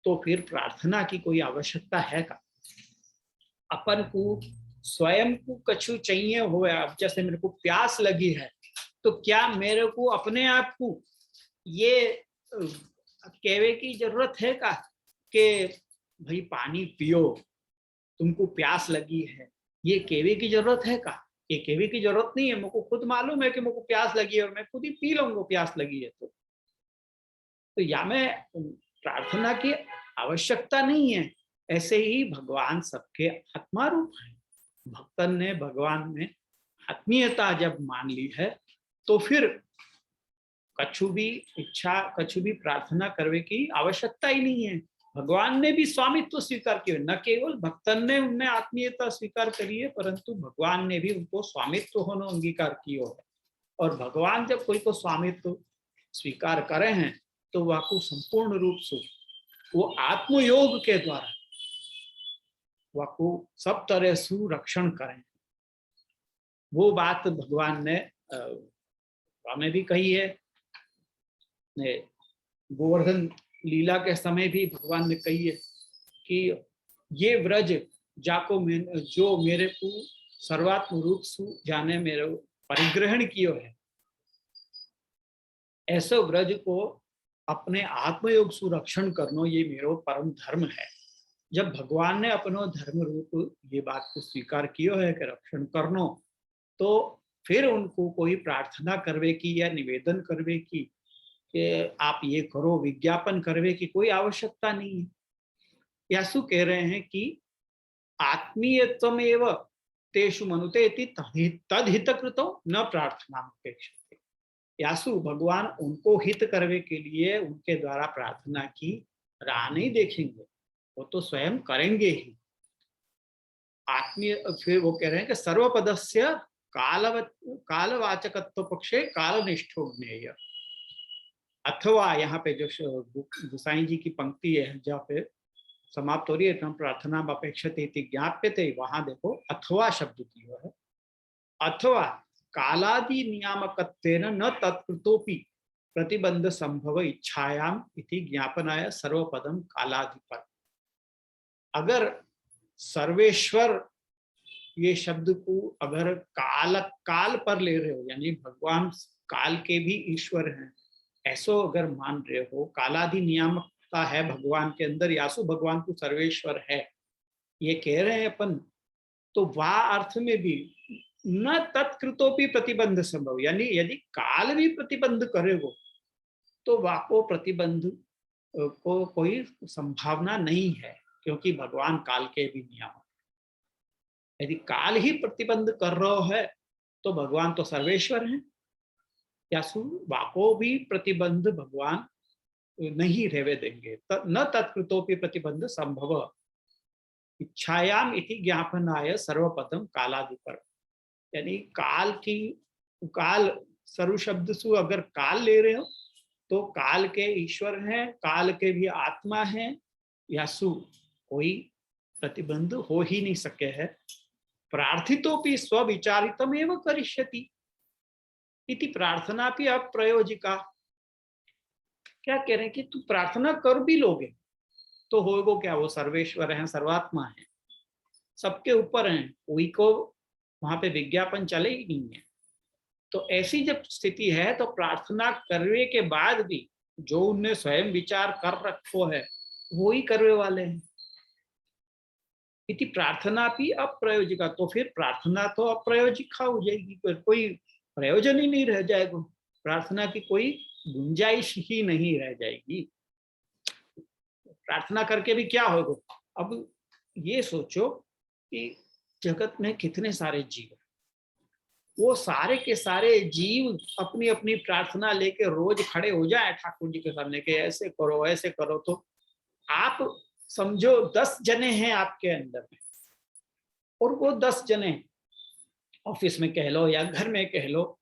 तो फिर प्रार्थना की कोई आवश्यकता है का? अपन को स्वयं को कछु चाहिए हो, अब जैसे मेरे को प्यास लगी है, तो क्या मेरे को अपने आप को ये कहवे की जरूरत है का कि भाई पानी पियो, तुमको प्यास लगी है? ये कहवे की जरूरत है का? ये कहवे की जरूरत नहीं है, मेरे को खुद मालूम है कि मेरे को प्यास लगी है और मैं खुद ही पी लूंगा प्यास लगी है। तो या में प्रार्थना की आवश्यकता नहीं है। ऐसे ही भगवान सबके आत्मा रूप है। भक्तन ने भगवान में आत्मीयता जब मान ली है तो फिर कछु भी इच्छा, कछु भी प्रार्थना करने की आवश्यकता ही नहीं है। भगवान ने भी स्वामित्व स्वीकार किया, न केवल भक्तन ने उनमें आत्मीयता स्वीकार करी है, परंतु भगवान ने भी उनको स्वामित्व होना अंगीकार किया है। और भगवान जब कोई को स्वामित्व स्वीकार करे हैं तो वह को संपूर्ण रूप से वो आत्मयोग के द्वारा वह को सब तरह से रक्षण करें। वो बात भगवान ने हमें भी कही है। गोवर्धन लीला के समय भी भगवान ने कही है कि ये व्रज जाको जो मेरे को सर्वात्म रूप सु जाने मेरे परिग्रहण कियो है, ऐसो व्रज को अपने आत्मयोग सुरक्षण करनो ये मेरो परम धर्म है। जब भगवान ने अपनो धर्म रूप ये बात को स्वीकार कियो है कि रक्षण करनो, तो फिर उनको कोई प्रार्थना करवे की या निवेदन करवे की कि आप ये करो, विज्ञापन करवे की कोई आवश्यकता नहीं है। यासु कह रहे हैं कि आत्मीयत्वमेव तेषु मनुते इति तद्हित कृतो न प्रार्थना अपेक्षते। यासु भगवान उनको हित करवे के लिए उनके द्वारा प्रार्थना की राह नहीं देखेंगे, वो तो स्वयं करेंगे ही। आत्मीय फिर वो कह रहे हैं कि सर्वपदस्य कालवाचकत्व पक्षे कालनिष्ठो ज्ञेय। अथवा यहाँ पे जो गुसाई जी की पंक्ति है जहाँ पे समाप्त हो रही है, प्रार्थना अपेक्षते इति ज्ञाप्यते, वहां देखो अथवा शब्द दिया है। अथवा कालादि नियामकत्वेन न तत्कृतोपि प्रतिबंध संभव इच्छायाम इति ज्ञापनाय सर्वपदम कालाधिपर। अगर सर्वेश्वर ये शब्द को अगर काल पर ले रहे हो, यानी भगवान काल के भी ईश्वर हैं, ऐसो अगर मान रहे हो, कालादि नियामकता है भगवान के अंदर, यासु भगवान को सर्वेश्वर है ये कह रहे हैं अपन, तो वह अर्थ में भी न तत्कृतोपि प्रतिबंध संभव, यानी यदि काल भी प्रतिबंध करेगो तो वाको प्रतिबंध को कोई संभावना नहीं है, क्योंकि भगवान काल के भी नियामक। यदि काल ही प्रतिबंध कर रहा है तो भगवान तो सर्वेश्वर है, यासु वाको भी प्रतिबंध भगवान नहीं रहने देंगे। न तत्कृतोपि प्रतिबंध संभव इच्छायाम इति ज्ञापनाय सर्वपदम कालाधिपर, यानी काल सर्व शब्द सु अगर काल ले रहे हो तो काल के ईश्वर हैं, काल के भी आत्मा हैं, यासु कोई प्रतिबंध हो ही नहीं सके है। प्रार्थितोपि स्वविचारितम एवं करिष्यति इति प्रार्थना भी अप्रयोजिका। क्या कह रहे हैं कि तू प्रार्थना कर भी लोगे तो होगा क्या, वो सर्वेश्वर है, सर्वात्मा है, सबके ऊपर हैं, कोई को वहां पे विज्ञापन चले ही नहीं है। तो ऐसी जब स्थिति है तो प्रार्थना करने के बाद भी जो उनने स्वयं विचार कर रखो है वो ही करने वाले हैं। इति प्रार्थना भी अप्रयोजिका, तो फिर प्रार्थना तो अप्रयोजिका हो जाएगी, कोई प्रयोजन ही नहीं रह जाएगा, प्रार्थना की कोई गुंजाइश ही नहीं रह जाएगी। प्रार्थना करके भी क्या होगा। अब ये सोचो कि जगत में कितने सारे जीव, वो सारे के सारे जीव अपनी अपनी प्रार्थना लेके रोज खड़े हो जाए ठाकुर जी के सामने के ऐसे करो ऐसे करो, तो आप समझो 10 जने हैं आपके अंदर में, और वो 10 जने ऑफिस में कह लो या घर में कह लो,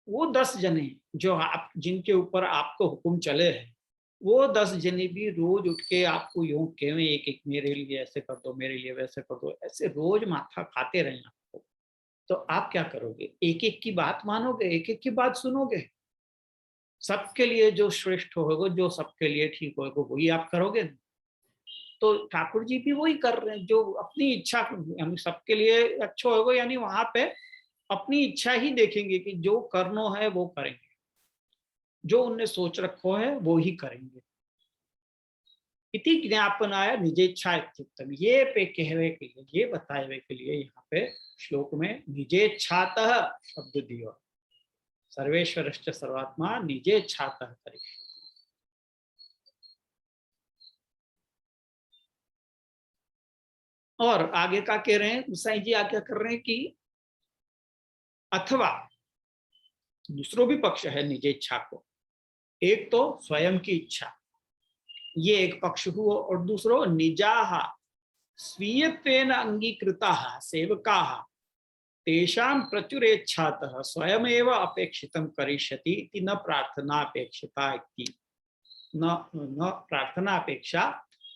वो 10 जने जो आप जिनके ऊपर आपको हुक्म चले हैं, वो 10 जने भी रोज उठ के आपको यूं कहें एक एक मेरे लिए ऐसे कर दो, मेरे लिए वैसे कर दो, ऐसे रोज माथा खाते रहे आपको, तो आप क्या करोगे, एक एक की बात मानोगे, एक एक की बात सुनोगे, सबके लिए जो श्रेष्ठ होगा, जो सबके लिए ठीक होगा वही आप करोगे। तो ठाकुर जी भी वही कर रहे हैं, जो अपनी इच्छा सबके लिए अच्छा होगा, यानी वहां पे अपनी इच्छा ही देखेंगे कि जो करना है वो करेंगे, जो उनने सोच रखो है वो ही करेंगे। इति ज्ञापनाय निजेच्छा इत्युक्तम, ये पे कहवे के लिए, ये बताए के लिए यहाँ पे श्लोक में निजेच्छातः शब्द दिया, सर्वेश्वरश्च सर्वात्मा निजेच्छातः करिष्यति। और आगे का कह रहे हैं गुसाई जी, आगे कर रहे हैं कि अथवा दूसरो भी पक्ष है निज इच्छा को, एक तो स्वयं की इच्छा, ये एक पक्ष हुआ, और दूसरो निजाहा स्वीयत्वेन अंगीकृताः सेवकाः तेषां प्रचुरेच्छातः स्वयमेव अपेक्षितं करिष्यति इति न प्रार्थना अपेक्षिता इति न प्रार्थना अपेक्षा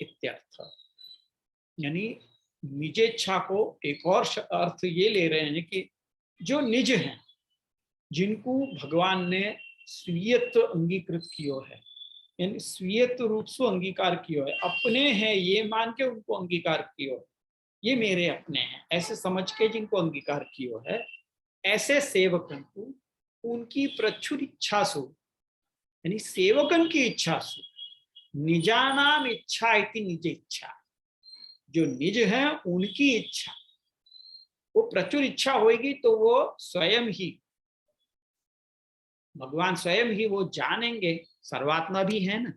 इत्यर्थ। यानी निजेच्छा को एक और अर्थ ये ले रहे हैं कि जो निज हैं, जिनको भगवान ने स्वीयत्व अंगीकृत किया है, यानी स्वीयत्व रूप से अंगीकार किया है, अपने हैं ये मान के उनको अंगीकार किया है, ये मेरे अपने हैं, ऐसे समझ के जिनको अंगीकार कियो है, ऐसे सेवकन को उनकी प्रचुर इच्छा सु, यानी सेवकन की इच्छा सु, निजानाम इच्छा इति निज इच्छा, जो निज है उनकी इच्छा, वो प्रचुर इच्छा होगी तो वो स्वयं ही, भगवान स्वयं ही वो जानेंगे। सर्वात्मा भी है ना,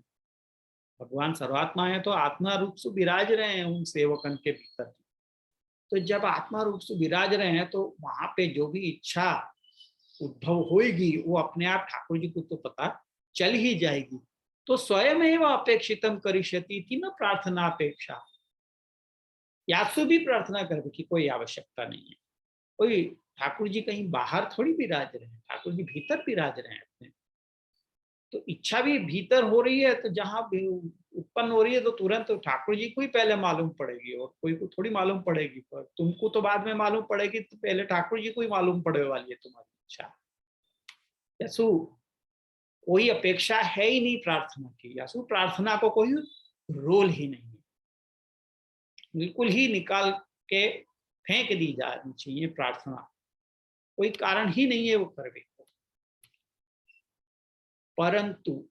भगवान सर्वात्मा है तो आत्मा रूप से विराज रहे हैं उन सेवकन के भीतर। तो जब आत्मा रूप से विराज रहे हैं तो वहां पे जो भी इच्छा उद्भव होगी वो अपने आप ठाकुर जी को तो पता चल ही जाएगी। तो स्वयं एवं अपेक्षितम करिष्यति थी ना प्रार्थना अपेक्षा, यासु भी प्रार्थना करने की कोई आवश्यकता नहीं है। कोई ठाकुर जी कहीं बाहर थोड़ी विराज रहे हैं, ठाकुर जी भीतर विराज रहे हैं अपने। तो इच्छा भी भीतर हो रही है, तो जहां भी उत्पन्न हो रही है तो तुरंत तो ठाकुर जी को ही पहले मालूम पड़ेगी, और कोई को थोड़ी मालूम पड़ेगी। पर तुमको तो बाद में मालूम पड़ेगी, तो पहले ठाकुर जी को ही मालूम पड़ने वाली है तुम्हारी इच्छा। यसु कोई अपेक्षा है ही नहीं प्रार्थना की, यसु प्रार्थना को कोई रोल ही नहीं है, बिल्कुल ही निकाल के फेंक दी जानी चाहिए प्रार्थना, कोई कारण ही नहीं है वो करने को। परंतु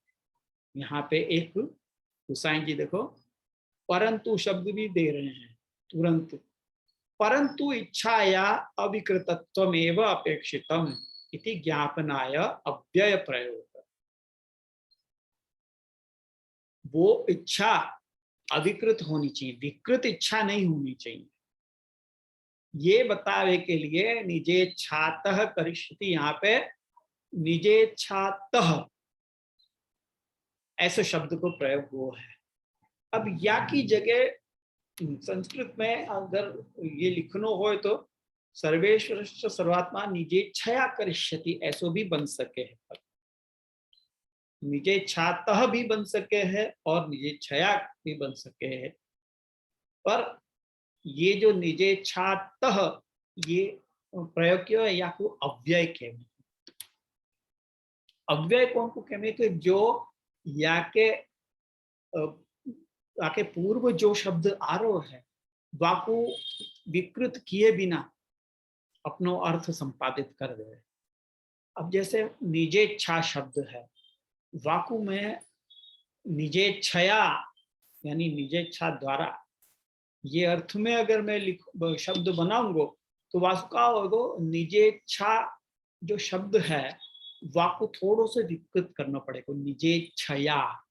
यहाँ पे एक हुसैन जी देखो परंतु शब्द भी दे रहे हैं तुरंत, परंतु इच्छाया अविकृतत्वमेव अपेक्षितम इति ज्ञापनाय अव्यय प्रयोग। वो इच्छा अविकृत होनी चाहिए, विकृत इच्छा नहीं होनी चाहिए। ये बतावे के लिए निजेच्छातः करिष्यति, यहाँ पे निजेच्छातः ऐसे शब्द को प्रयोग हुआ है। अब या की जगह संस्कृत में अगर ये लिखनो हो तो सर्वेश्वर सर्वात्मा निजेच्छया करिष्यति ऐसो भी बन सके है, निजेच्छातः भी बन सके है और निजेच्छया भी बन सके है। पर ये जो निजेच्छातः ये प्रयोग किया है, या को अव्यय कहते, अव्यय कौन को कहते, तो जो या के आके पूर्व जो शब्द आ रहा है वाको विकृत किए बिना अपनो अर्थ संपादित कर दे। अब जैसे निजेच्छा शब्द है, वाकु में निजेच्छया यानी निजेच्छा द्वारा, ये अर्थ में अगर मैं शब्द बनाऊंगा तो वास्तव का होगा, निजेच्छा जो शब्द है वाकु थोड़ो से विकृत करना पड़ेगा, निजेच्छया।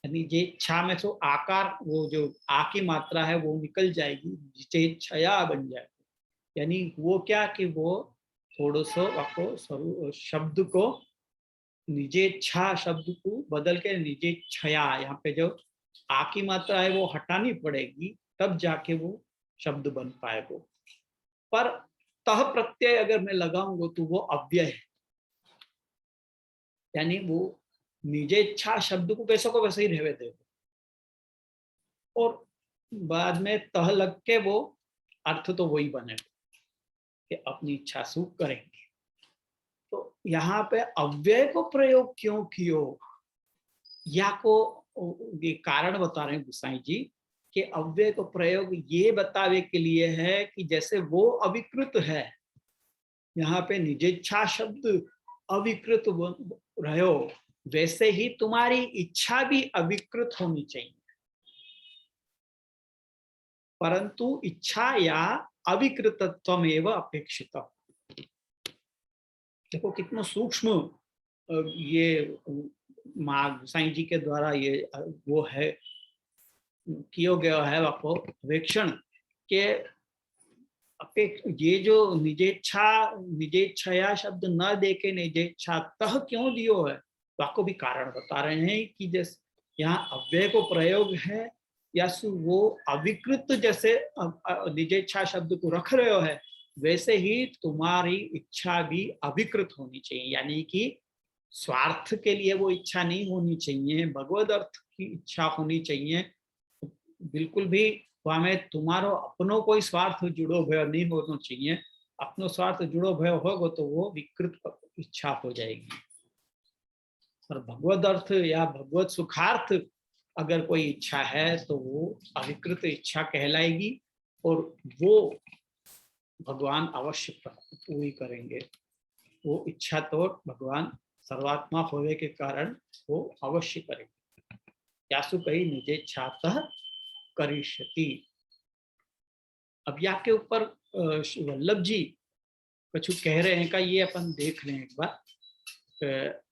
निजेच्छा में तो आकार, वो जो आ की मात्रा है वो निकल जाएगी, निजेच्छया बन जाएगी। यानी वो क्या कि वो थोड़ा सा आपको शब्द को निजेच्छा शब्द को बदल के निजेच्छया, यहाँ पे जो आ की मात्रा है वो हटानी पड़ेगी, तब जाके वो शब्द बन पाएगा। पर तह प्रत्यय अगर मैं लगाऊंगा तो वो अव्यय है, यानी वो निजेच्छा शब्द को वैसे को वैसे ही रहने देगा, और बाद में तह लग के वो अर्थ तो वही बनेगा कि अपनी इच्छा सुख करेंगे। तो यहाँ पे अव्यय को प्रयोग क्यों कियो, या को ये कारण बता रहे हैं गुसाई जी कि अव्यय को प्रयोग ये बतावे के लिए है कि जैसे वो अविकृत है, यहाँ पे निजेच्छा शब्द अविकृत रहो, वैसे ही तुम्हारी इच्छा भी अविकृत होनी चाहिए। परंतु इच्छा या अविकृतत्वमेव अपेक्षित। देखो कितना सूक्ष्म ये माँ साईं जी के द्वारा ये वो है किया गया है आपको वेक्षण के ये जो निजेच्छया शब्द न देके निजेच्छा तह क्यों दियो है, तो आपको भी कारण बता रहे हैं कि जैसे यहाँ अव्यय को प्रयोग है या वो अविकृत जैसे निजेच्छा शब्द को रख रहे हो है, वैसे ही तुम्हारी इच्छा भी अविकृत होनी चाहिए, यानी कि स्वार्थ के लिए वो इच्छा नहीं होनी चाहिए, भगवद अर्थ की इच्छा होनी चाहिए। बिल्कुल भी वहां में तुम्हारो अपनो कोई स्वार्थ जुड़ो भय नहीं होना चाहिए, अपनो स्वार्थ जुड़ो भय होगा तो वो विकृत इच्छा हो जाएगी। और भगवद अर्थ या भगवत सुखार्थ अगर कोई इच्छा है तो वो अविकृत इच्छा कहलाएगी, और वो भगवान अवश्य पूरी करेंगे। वो इच्छा तो भगवान सर्वात्मा होने के कारण वो अवश्य करेंगे। यासु कही निजे इच्छातः करिष्यति। अब यहाँ के ऊपर वल्लभ जी कुछ कह रहे हैं का, ये अपन देख रहे हैं एक बार।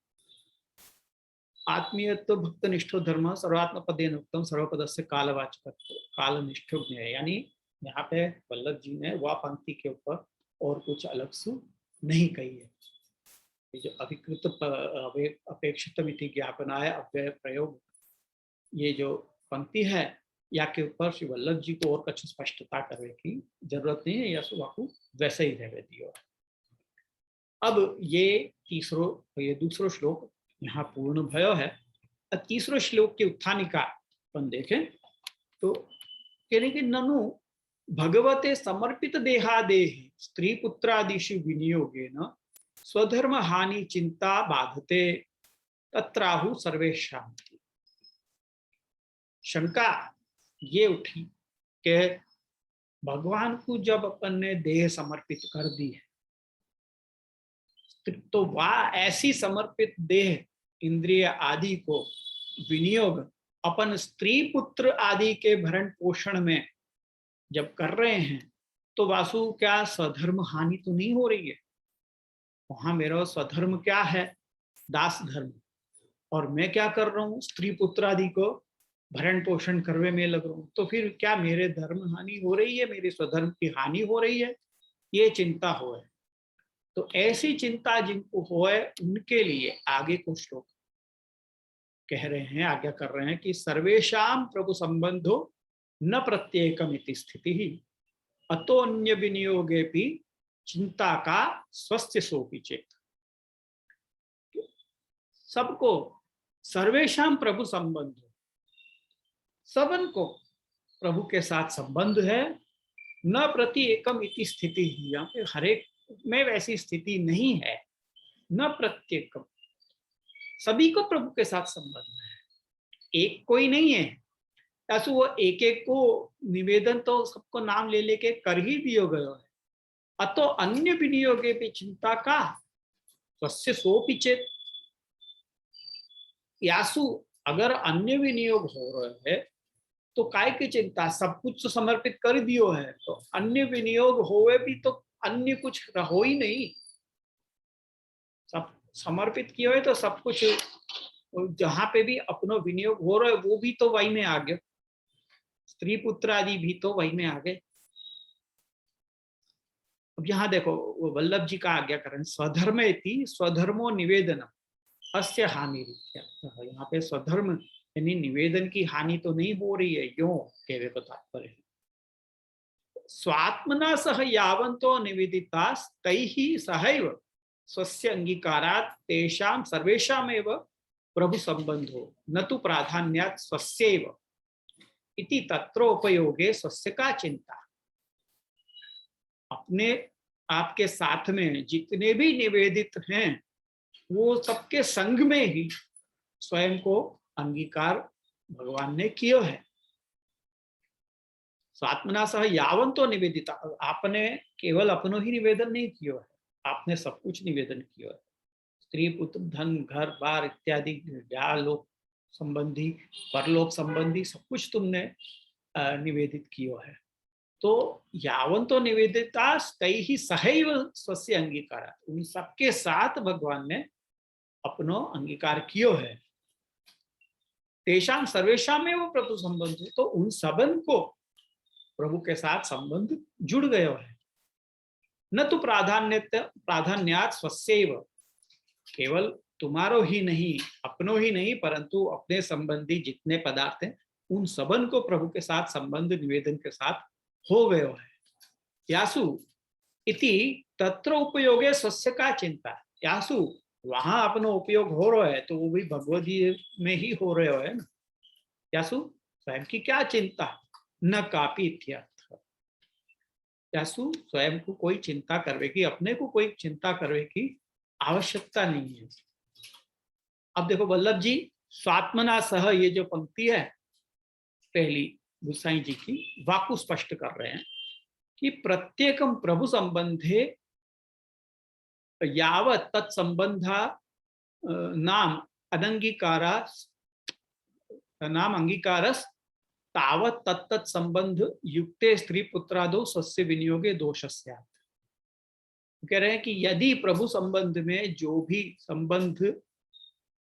आत्मीयत्व भक्तनिष्ठो धर्म सर्वात्म पदेन उत्तम सर्वपदस्य कालवाचकत्व कालनिष्ठो ज्ञेय। यानी यहाँ पे वल्लभ जी ने वह पंक्ति के ऊपर और कुछ अलग से नहीं कही है। ये जो अभिकृत अपेक्षित मिति ज्ञापनाय अव्यय प्रयोग, ये जो पंक्ति है या के ऊपर श्री वल्लभ जी को और कुछ स्पष्टता करने की जरूरत नहीं है, या सुवाकु वैसे ही रहने दियो। अब ये दूसरो श्लोक यहाँ पूर्ण भयो है। तीसरो श्लोक के उत्थानिका अपन देखें तो कहने कि ननु भगवते समर्पित देहादेह स्त्री पुत्रादिषु विनियोगेन स्वधर्म हानि चिंता बाधते तत्राहु सर्वेषां। शंका ये उठी कि भगवान को जब अपन ने देह समर्पित कर दी है तो वह ऐसी समर्पित देह इंद्रिय आदि को विनियोग अपन स्त्री पुत्र आदि के भरण पोषण में जब कर रहे हैं तो वासु क्या स्वधर्म हानि तो नहीं हो रही है? वहां मेरा स्वधर्म क्या है? दास धर्म। और मैं क्या कर रहा हूँ? स्त्री पुत्र आदि को भरण पोषण करने में लग रहा हूँ। तो फिर क्या मेरे धर्म हानि हो रही है? मेरे स्वधर्म की हानि हो रही है? ये चिंता हो है। तो ऐसी चिंता जिनको होए उनके लिए आगे कुछ श्लोक कह रहे हैं, आज्ञा कर रहे हैं कि सर्वेशाम प्रभु संबंधो न प्रत्येकम इति स्थिति ही अतो अन्य विनियोगे भी चिंता का स्वस्थ सोपी चेत। सबको सर्वेशाम प्रभु संबंध, सबन को प्रभु के साथ संबंध है। न प्रति एकम इति स्थिति ही, यहाँ पे हरेक में वैसी स्थिति नहीं है। न प्रत्येकम, सभी को प्रभु के साथ संबंध है, एक कोई नहीं है। ऐसा वो एक एक को निवेदन तो सबको नाम ले लेके कर ही दियो गयो है। अतो अन्य विनियोगे पे चिंता का स्वस्य सोपि चेत। यासु अगर अन्य विनियोग हो रहे है तो काय की चिंता? सब कुछ तो समर्पित कर दियो है, तो अन्य विनियोग होवे भी तो अन्य कुछ हो ही नहीं। सब समर्पित किए हुए तो सब कुछ, जहां पे भी अपनो विनियोग हो रहा है वो भी तो वही में आ गए, स्त्री पुत्र आदि भी तो वही में आ गए। अब यहाँ देखो वल्लभ जी का आज्ञाकरण स्वधर्म इति स्वधर्मो निवेदनम अस्य हानि। यहाँ पे स्वधर्म यानी निवेदन की हानि तो नहीं हो रही है, क्यों कहवे को तात्पर्य है स्वात्मना सह यावंतो निवेदिता तैहि सहैव स्वस्य अंगीकारात् तेषां सर्वेषामेव प्रभु संबंधो न तो प्राधान्यात् स्वस्यैव इति तत्रोपयोगे स्वस्य का चिंता। अपने आपके साथ में जितने भी निवेदित हैं वो सबके संग में ही स्वयं को अंगीकार भगवान ने किया है। स्वात्मना सह यावंतो निवेदिता, आपने केवल अपनो ही निवेदन नहीं किया है, आपने सब कुछ निवेदन किया है। स्त्री पुत्र धन घर बार इत्यादि लोक संबंधी परलोक संबंधी सब कुछ तुमने निवेदित किया है। तो यावंतो निवेदिता तैहि सहैव स्वस्य अंगीकार, उन सबके साथ भगवान ने अपनो अंगीकार कियो है। तेषां सर्वेषां में वो प्रभु संबंध, तो उन सबन को प्रभु के साथ संबंध जुड़ गया है। न तो प्राधान्यात् स्वस्यैव, केवल तुम्हारो ही नहीं अपनो ही नहीं परंतु अपने संबंधी जितने पदार्थ हैं उन सबन को प्रभु के साथ संबंध निवेदन के साथ हो गयो है। यासु इति तत्र उपयोगे स्वस्य का चिंता। यासु वहां अपनो उपयोग हो रहा है तो वो भी भगवत जी में ही हो रहे है ना। यासु स्वयं की क्या चिंता? न कापी इत्यर्थ। यासु स्वयं को कोई चिंता करने की, अपने को कोई चिंता करने की आवश्यकता नहीं है। अब देखो वल्लभ जी स्वात्मना सह, ये जो पंक्ति है पहली गुसाई जी की, वाकु स्पष्ट कर रहे हैं कि प्रत्येकम प्रभु संबंधे यावत् तत्संबंधा नाम अनंगीकारा नाम अंगीकारस तावत् तत्त संबंध युक्ते स्त्री पुत्रादो स्वस्य विनियोगे दोषस्य। कह रहे हैं कि यदि प्रभु संबंध में जो भी संबंध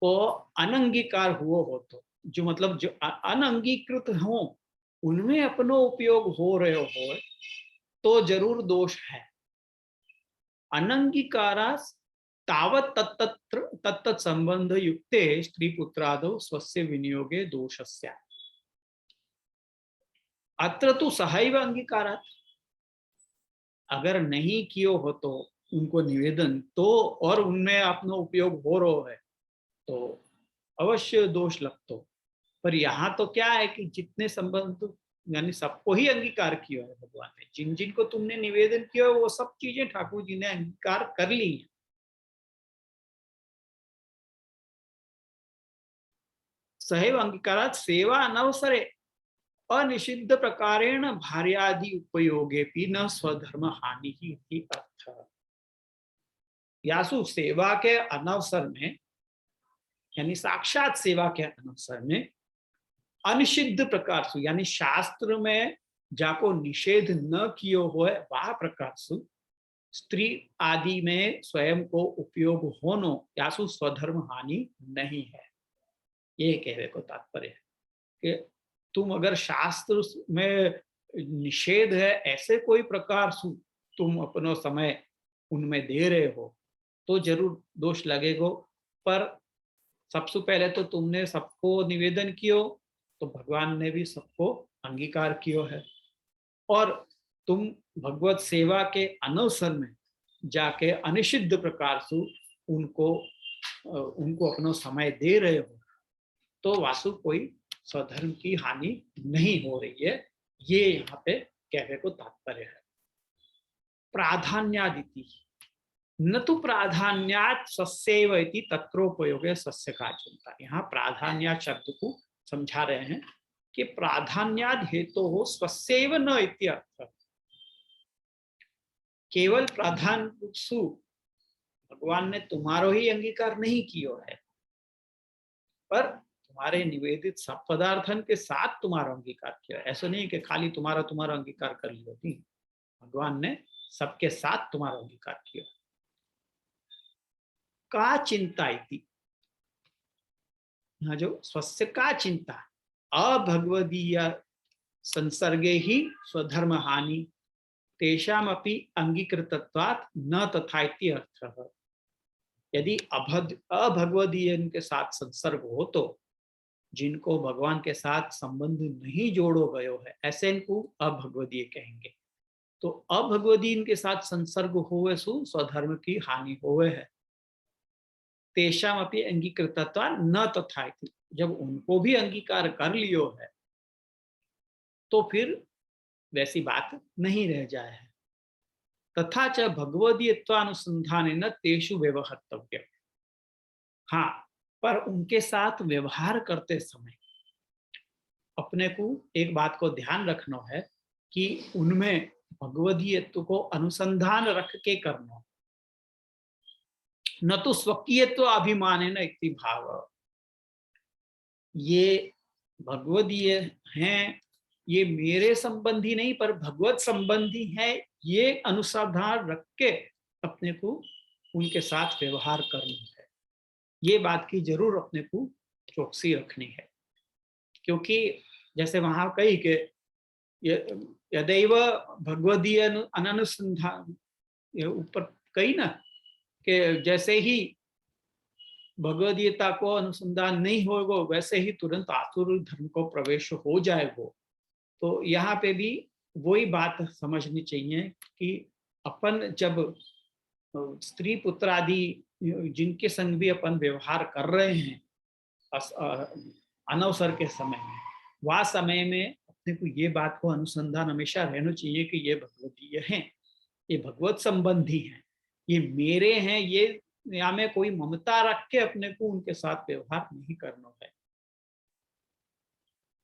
को अनंगीकार हुआ हो, तो जो मतलब जो अनंगीकृत हो उनमें अपनो उपयोग हो रहे हो तो जरूर दोष है। अनंगीकारा तावत् तत्त संबंध युक्ते स्त्री पुत्रादो स्वस्य विनियोगे दोषस्य। अत्र तो सहैव अंगीकारात्, अगर नहीं कियो हो तो उनको निवेदन तो और उनमें अपना उपयोग हो रहा है तो अवश्य दोष लगतो। पर यहाँ तो क्या है कि जितने संबंध यानी सबको ही अंगीकार किया है भगवान ने, जिन जिन को तुमने निवेदन किया वो सब चीजें ठाकुर जी ने अंगीकार कर ली है। सहैव अंगीकारात् सेवा अनवसरे अनिषिद्ध प्रकारेण भार्यादि उपयोगे भी न स्वधर्म हानि ही अर्थ। यासु सेवा के अनवसर में यानी साक्षात सेवा के अनवसर में अनिषिद्ध प्रकार से यानी शास्त्र में जाको निषेध न कियो होए वह प्रकार से स्त्री आदि में स्वयं को उपयोग होनो यासु स्वधर्म हानि नहीं है। ये कहने को तात्पर्य है कि तुम अगर शास्त्र में निषेध है ऐसे कोई प्रकार से तुम अपनो समय उनमें दे रहे हो तो जरूर दोष लगेगा। पर सबसे पहले तो तुमने सबको निवेदन कियो तो भगवान ने भी सबको अंगीकार कियो है, और तुम भगवत सेवा के अनवसर में जाके अनिषिद्ध प्रकार से उनको अपना समय दे रहे हो तो वास्तु कोई स्वधर्म की हानि नहीं हो रही है। ये यहाँ पे कहने को तात्पर्य है। प्राधान्यादिति न तो प्राधान्यात सस्यैव इति तत्रोपयोगे सस्य का चिंता। यहाँ प्राधान्यात शब्द को समझा रहे हैं कि प्राधान्याद हेतु हो स्वस्यैव न इति अर्थ। केवल प्राधान सु भगवान ने तुम्हारो ही अंगीकार नहीं किया है, पर तुम्हारे निवेदित सब पदार्थन के साथ तुम्हारा अंगीकार किया। ऐसा नहीं कि खाली तुम्हारा अंगीकार कर लिया, नहीं, भगवान ने सबके साथ तुम्हारा अंगीकार किया। का चिंता इति, यहाँ जो स्वस्य का चिंता अभगवदीय संसर्गे ही स्वधर्म हानि तेषामपि अंगीकृतत्वात् न तथा इति अर्थः। यदि अभगवदीय के साथ संसर्ग हो तो जिनको भगवान के साथ संबंध नहीं जोड़ो गयो है ऐसे इनको अभगवदीय कहेंगे। तो अभगवदीय के साथ संसर्ग होवे सु स्वधर्म की हानि होवे है। तेषाम अपनी अंगीकृतत्वा न तथा, जब उनको भी अंगीकार कर लियो है तो फिर वैसी बात नहीं रह जाए है। तथा च भगवदीयत्वानुसंधानेन तेषु व्यवहर्तव्य। हाँ, पर उनके साथ व्यवहार करते समय अपने को एक बात को ध्यान रखना है कि उनमें भगवदीयत्व को अनुसंधान रख के करना, न तो स्वकीयत्व अभिमान है न इति भाव। ये भगवदीय हैं, ये मेरे संबंधी नहीं पर भगवत संबंधी है, ये अनुसंधान रख के अपने को उनके साथ व्यवहार करना है। ये बात की जरूर अपने को चौकसी रखनी है, क्योंकि जैसे वहां कही के यदैव भगवदीय अनुसंधान ऊपर कही ना कि जैसे ही भगवदीयता को अनुसंधान नहीं होगा वैसे ही तुरंत आसुर धर्म को प्रवेश हो जाएगा। तो यहाँ पे भी वही बात समझनी चाहिए कि अपन जब स्त्री पुत्र आदि जिनके संग भी अपन व्यवहार कर रहे हैं अनवसर के समय में, वह समय में अपने को ये बात को अनुसंधान हमेशा रहना चाहिए कि ये भगवदीय हैं, ये भगवत संबंधी हैं, ये मेरे हैं। ये यहाँ में कोई ममता रख के अपने को उनके साथ व्यवहार नहीं करना है।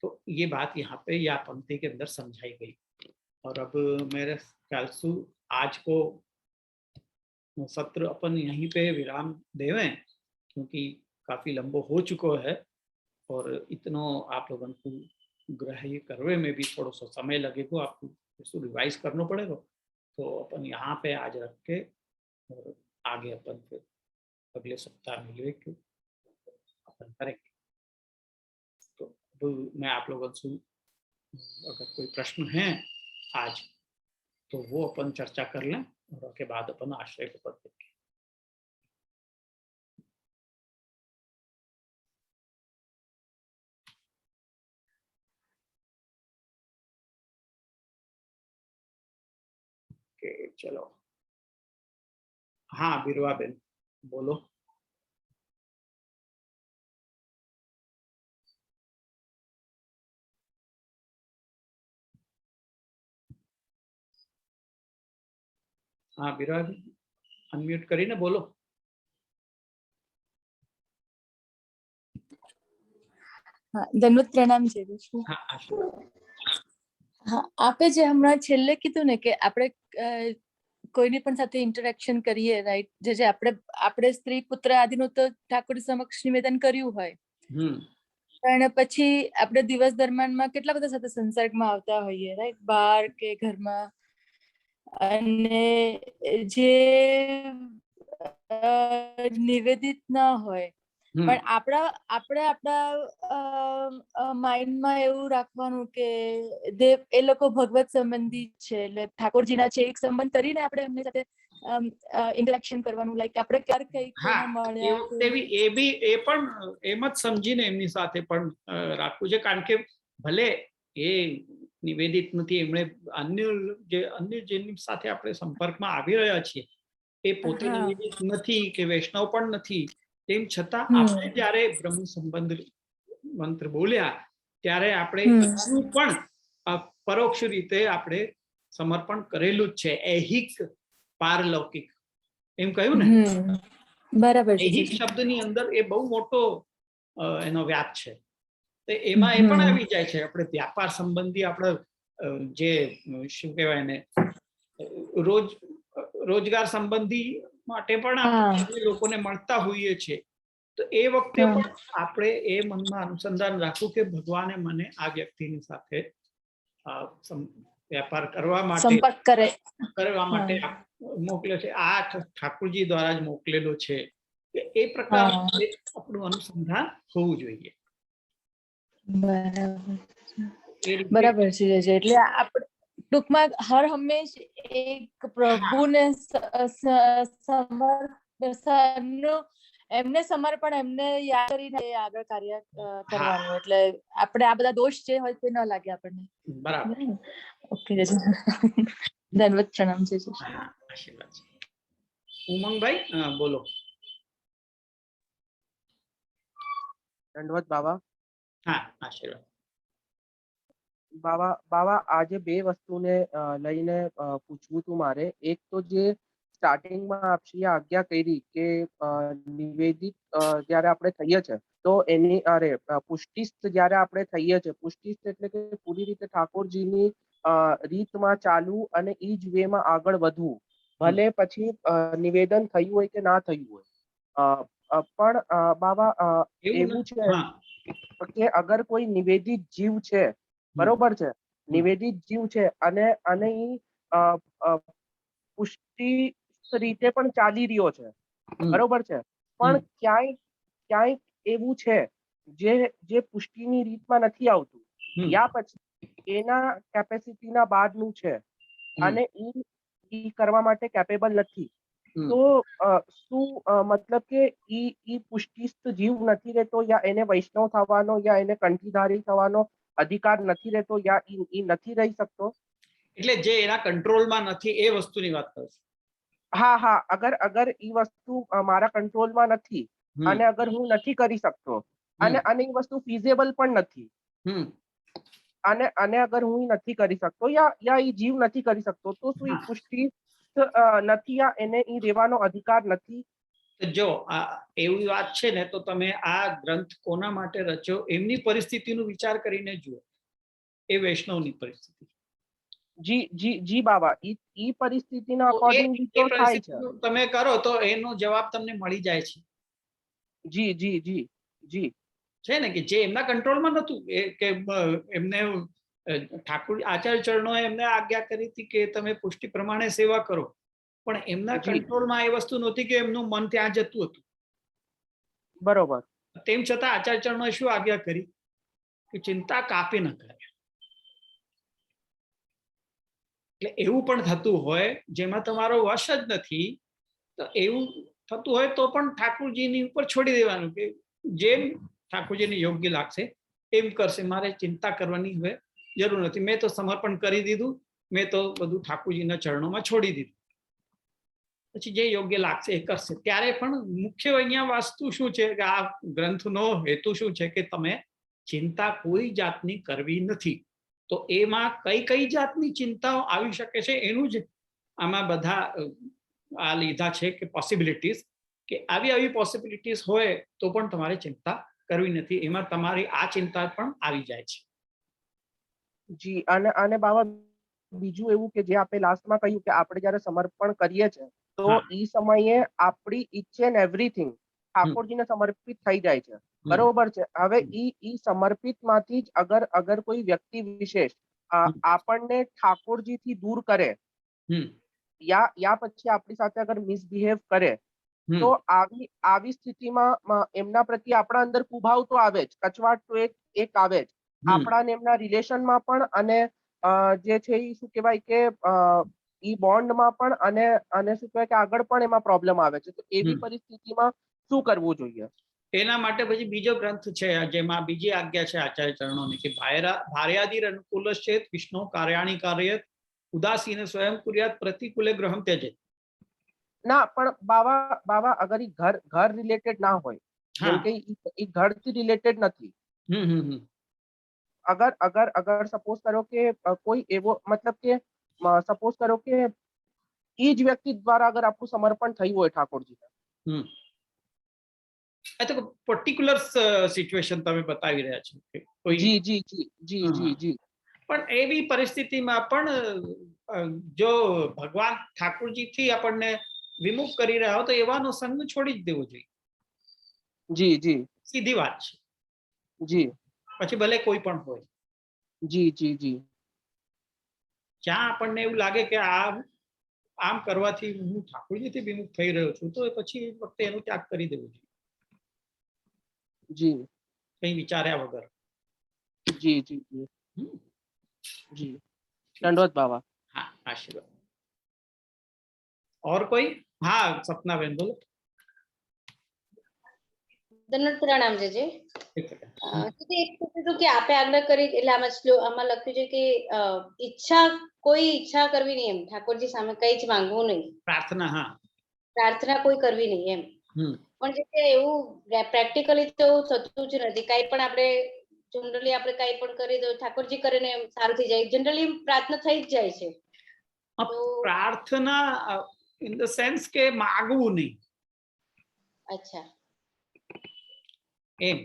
तो ये बात यहाँ पे या पंक्ति के अंदर समझाई गई। और अब मेरे ख्याल से आज को सत्र अपन यहीं पे विराम देवें, क्योंकि काफी लंबो हो चुको है और इतनो आप लोगों को ग्रह्य करने में भी थोड़ा सा समय लगेगा, आपको इसको रिवाइज करना पड़ेगा। तो अपन यहाँ पे आज रख के और आगे अपन फिर अगले सप्ताह मिले के अपन करेंगे। तो अब मैं आप लोगों से अगर कोई प्रश्न है आज तो वो अपन चर्चा कर लें और उसके बाद अपन आश्रय को पढ़ देंगे। ओके चलो, हाँ बिरवा बेन बोलो। हाँ बिरवा बेन अनम्यूट करीने बोलो। હા, દંડવત પ્રણામ છે ઋષિ. हाँ आशीर्वाद। હા, આપે જે હમણાં છેલ્લે કીધું ને કે આપણે કોઈની પણ સાથે ઇન્ટરેક્શન કરીએ, રાઈટ, જે આપણે સ્ત્રી પુત્ર આદિનું તો ઠાકોર સમક્ષ નિવેદન કર્યું હોય, પણ પછી આપણે દિવસ દરમિયાનમાં કેટલા બધા સાથે સંસર્ગમાં આવતા હોઈએ, રાઈટ, બહાર કે ઘરમાં, અને જે નિવેદિત ના હોય પણ આપણા માઇન્ડમાં એવું રાખવાનું કે એ લોકો ભગવત સંબંધી છે, એટલે ઠાકોરજીના છે, એક સંબંધ કરીને આપણે એમની સાથે ઇન્ટરેક્શન કરવાનું, લાઈક આપણે ક્યારે કઈ કોને મળ્યા એ બી એ પણ એમ જ સમજીને એમની સાથે પણ રાખવું છે, કારણ કે ભલે એ નિવેદિત નથી, એમણે અન્ય જેની સાથે આપણે સંપર્કમાં આવી રહ્યા છીએ એ પોતે નિવેદિત નથી કે વૈષ્ણવ પણ નથી, તેમ છતાં આપણે જ્યારે બ્રહ્મ સંબંધ મંત્ર બોલ્યા ત્યારે આપણે એનું પણ પરોક્ષ રીતે આપણે સમર્પણ કરેલું જ છે, ऐहिक पारलौकिक એમ કહ્યું ને, બરાબર છે. ऐहिक શબ્દની અંદર એ બહુ મોટો એનો વ્યાપ છે, તો એમાં એ પણ આવી જાય છે. આપણે વ્યાપાર સંબંધી આપણે જે શું કહેવાય ને રોજગાર સંબંધી માટે પણ આપણે લોકોને મળતા હોઈએ છીએ, તો એ વખતે પણ આપણે એ મનમાં અનુસંધાન રાખવું કે ભગવાને મને આ વ્યક્તિની સાથે व्यापार करवा माटे संपर्क करवा माटे मोकल्यो छे, आ ठाकुरजी द्वारा ज मोकलेलो छे, ए प्रकार આપણું અનુસંધાન હોવું જોઈએ. બરાબર છે, એટલે આપણે ટૂંકમાં હર હંમેશ એક પ્રભુને એમને સમર્પણ, એમને યાદ કરીને આગળ કાર્ય કરવાનું, એટલે આપણે આ બધા દોષ જે હોય તે ન લાગે આપણને. બરાબર. ઓકે, ધન્યવાદ, પ્રણામ છે. આશીર્વાદ. ઉમંગભાઈ બોલો. દંડવત બાબા. હા આશીર્વાદ. બાબા આજે બે વસ્તુને લઈને પૂછવું હતું મારે. એક તો જે સ્ટાર્ટિંગમાં આપશી આજ્ઞા કરી કે નિવેદિત જ્યારે આપણે થઈએ છીએ તો એની પુષ્ટિસ્થ જ્યારે આપણે થઈએ છીએ, પુષ્ટિસ્થ એટલે કે પૂરી રીતે ઠાકોરજીની રીતમાં ચાલવું અને ઈ જ વેમાં આગળ વધવું, ભલે પછી નિવેદન થયું હોય કે ના થયું હોય. પણ બાબા એવું છે કે અગર કોઈ નિવેદિત જીવ છે, બરોબર છે, નિવેદિત જીવ છે અને ઈ પુષ્ટિ રીતે પણ ચાલી રહ્યો છે, બરોબર છે, પણ ક્યાંય એવું છે જે પુષ્ટિની રીતમાં નથી આવતું, યા પછી એના કેપેસિટીના બહારનું છે અને ઈ કરવા માટે કેપેબલ નથી, તો શું મતલબ કે ઈ પુષ્ટિસ્થ જીવ નથી રહેતો, યા એને વૈષ્ણવ થવાનો યા એને કંઠીધારી થવાનો અધિકાર નથી રહેતો, યા ઈ નથી રહી શકતો? એટલે જે એના કંટ્રોલમાં નથી એ વસ્તુની વાત કરું છું. હા, અગર ઈ વસ્તુ મારા કંટ્રોલમાં નથી અને અગર હું નથી કરી શકતો અને ઈ વસ્તુ ફીઝેબલ પણ નથી, અને અગર હું નથી કરી શકતો યા ઈ જીવ નથી કરી શકતો, તો શું ઈ પુષ્ટિ નથી, યા એને ઈ રહેવાનો અધિકાર નથી? જો એવી વાત છે ને, તો તમે આ ગ્રંથ કોના માટે રચ્યો એમની પરિસ્થિતિનો વિચાર કરીને જુઓ. એ વૈષ્ણવની પરિસ્થિતિ, જી જી જી બાબા, ઈ પરિસ્થિતિના તો અકોર્ડિંગલી એ તો થાય છે. પરિસ્થિતિનું તમે કરો તો એનો જવાબ તમને મળી જાય છે. જી જી જી જી છે ને કે જે એમના કંટ્રોલમાં નહોતું, એ કે એમને ઠાકોર આચાર્ય ચરણોએ એમને આજ્ઞા કરી હતી કે તમે પુષ્ટિ પ્રમાણે સેવા કરો, પણ એમના જી કંટ્રોલમાં એ વસ્તુ નહોતી કે એમનું મન ત્યાં જતું હતું. બરોબર. તેમ છતાં આચાર્ય ચરણોએ શું આજ્ઞા કરી કે ચિંતા કાપી ન કરે. એટલે એવું પણ થતું હોય જેમાં તમારો વશ જ નથી, તો એવું થતું હોય તો પણ ઠાકોરજીની ઉપર છોડી દેવાનું કે જેમ ઠાકોરજીને યોગ્ય લાગશે એમ કરશે, મારે ચિંતા કરવાની હવે જરૂર નથી, મેં તો સમર્પણ કરી દીધું, મેં તો બધું ઠાકોરજીના ચરણોમાં છોડી દીધું, પછી જે યોગ્ય લાગશે એ કરશે. ત્યારે પણ મુખ્ય અહીંયા વસ્તુ શું છે કે આ ગ્રંથનો હેતુ શું છે કે તમે ચિંતા કોઈ જાતની કરવી નથી. તો એમાં કઈ કઈ જાતની ચિંતાઓ આવી શકે છે એનું જ આમાં બધા આ લીધા છે કે પોસિબિલિટીઝ, કે આવી આવી પોસિબિલિટીઝ હોય તો પણ તમારે ચિંતા કરવી નથી, એમાં તમારી આ ચિંતા પણ આવી જાય છે. જી અને બાબા બીજું એવું કે જે આપણે લાસ્ટમાં કહ્યું કે આપણે જ્યારે સમર્પણ કરીએ છીએ તો હા. ઈ સમયે આપણી ઈચ એન્ડ એવરીથિંગ ઠાકોરજીને સમર્પિત થઈ જાય છે. બરોબર છે. હવે ઈ સમર્પિત માંથી જ અગર કોઈ વ્યક્તિ વિશેષ આપણને ઠાકોરજીથી દૂર કરે યા પછી આપણી સાથે અગર મિસબિહેવ કરે તો આવી સ્થિતિમાં એમના પ્રત્યે આપણા અંદર કુભાવ તો આવે જ, કચવાટ તો એક આવે જ આપણા ને એમના રિલેશનમાં પણ, અને જે છે એ શું કહેવાય કે ઈ બોન્ડમાં પણ, અને શું કહેવાય કે આગળ પણ એમાં પ્રોબ્લેમ આવે છે. તો એવી પરિસ્થિતિમાં શું કરવું જોઈએ? એના માટે પછી બીજો ગ્રંથ છે જેમાં બીજી આજ્ઞા છે આચાર્ય ચરણોની કે ભાર્યાદિર અનુકૂલશ્ચેત વિષ્ણુ કાર્યાણી કાર્યત ઉદાસીન સ્વયં કુર્યાત પ્રતિકૂલે ગ્રહમ ત્યજેત. ના પણ બાવા અગર ઈ ઘર રિલેટેડ ના હોય, જેમ કે ઈ ઘરથી રિલેટેડ નથી, અગર સપોઝ કરો કે કોઈ એવો મતલબ કે સપોઝ કરો કે ઈ જ વ્યક્તિ દ્વારા અગર આપણું સમર્પણ થયું હોય ઠાકોરજીને, આ તો પર્ટિક્યુલર સિચ્યુએશન તમે બતાવી રહ્યા છો કે કોઈ જી જી જી જી જી જી પણ એવી પરિસ્થિતિમાં પણ જો ભગવાન ઠાકોરજીથી આપણને વિમુખ કરી રહ્યા હો તો એવાનો સંગ છોડી જ દેવો જોઈએ. જી જી સીધી વાત છે. જી પછી ભલે કોઈ પણ હોય, જી જી જી જ્યાં આપણને એવું લાગે કે આમ કરવાથી હું ઠાકોરજીથી વિમુખ થઈ રહ્યો છું તો પછી એ વખતે એનો ત્યાગ કરી દેવો જોઈએ, જી કઈ વિચાર્યા વગર. જી જી જી જી दंडवत बाबा. हाँ आशीर्वाद. और कोई? हाँ सपना बहन बोलो. દંડવત પ્રણામ જજે. એક કીધું કે આપે આજ્ઞા કરી એટલે આમાં લખ્યું છે કે કોઈ ઈચ્છા કરવી નહીં, એમ ઠાકોરજી સામે કઈ જ માંગવું નહીં, પ્રાર્થના. હા, પ્રાર્થના કોઈ કરવી નહીં એમ. પણ જે એવું પ્રેક્ટિકલી તો થતું જ નથી. કઈ પણ આપણે જનરલી આપણે કઈ પણ કરી દો ઠાકોરજી કરીને એમ સારું થઈ જાય, જનરલી પ્રાર્થના થઈ જ જાય છે. પ્રાર્થના ઇન ધ સેન્સ કે માગવું નહીં. અચ્છા, એમ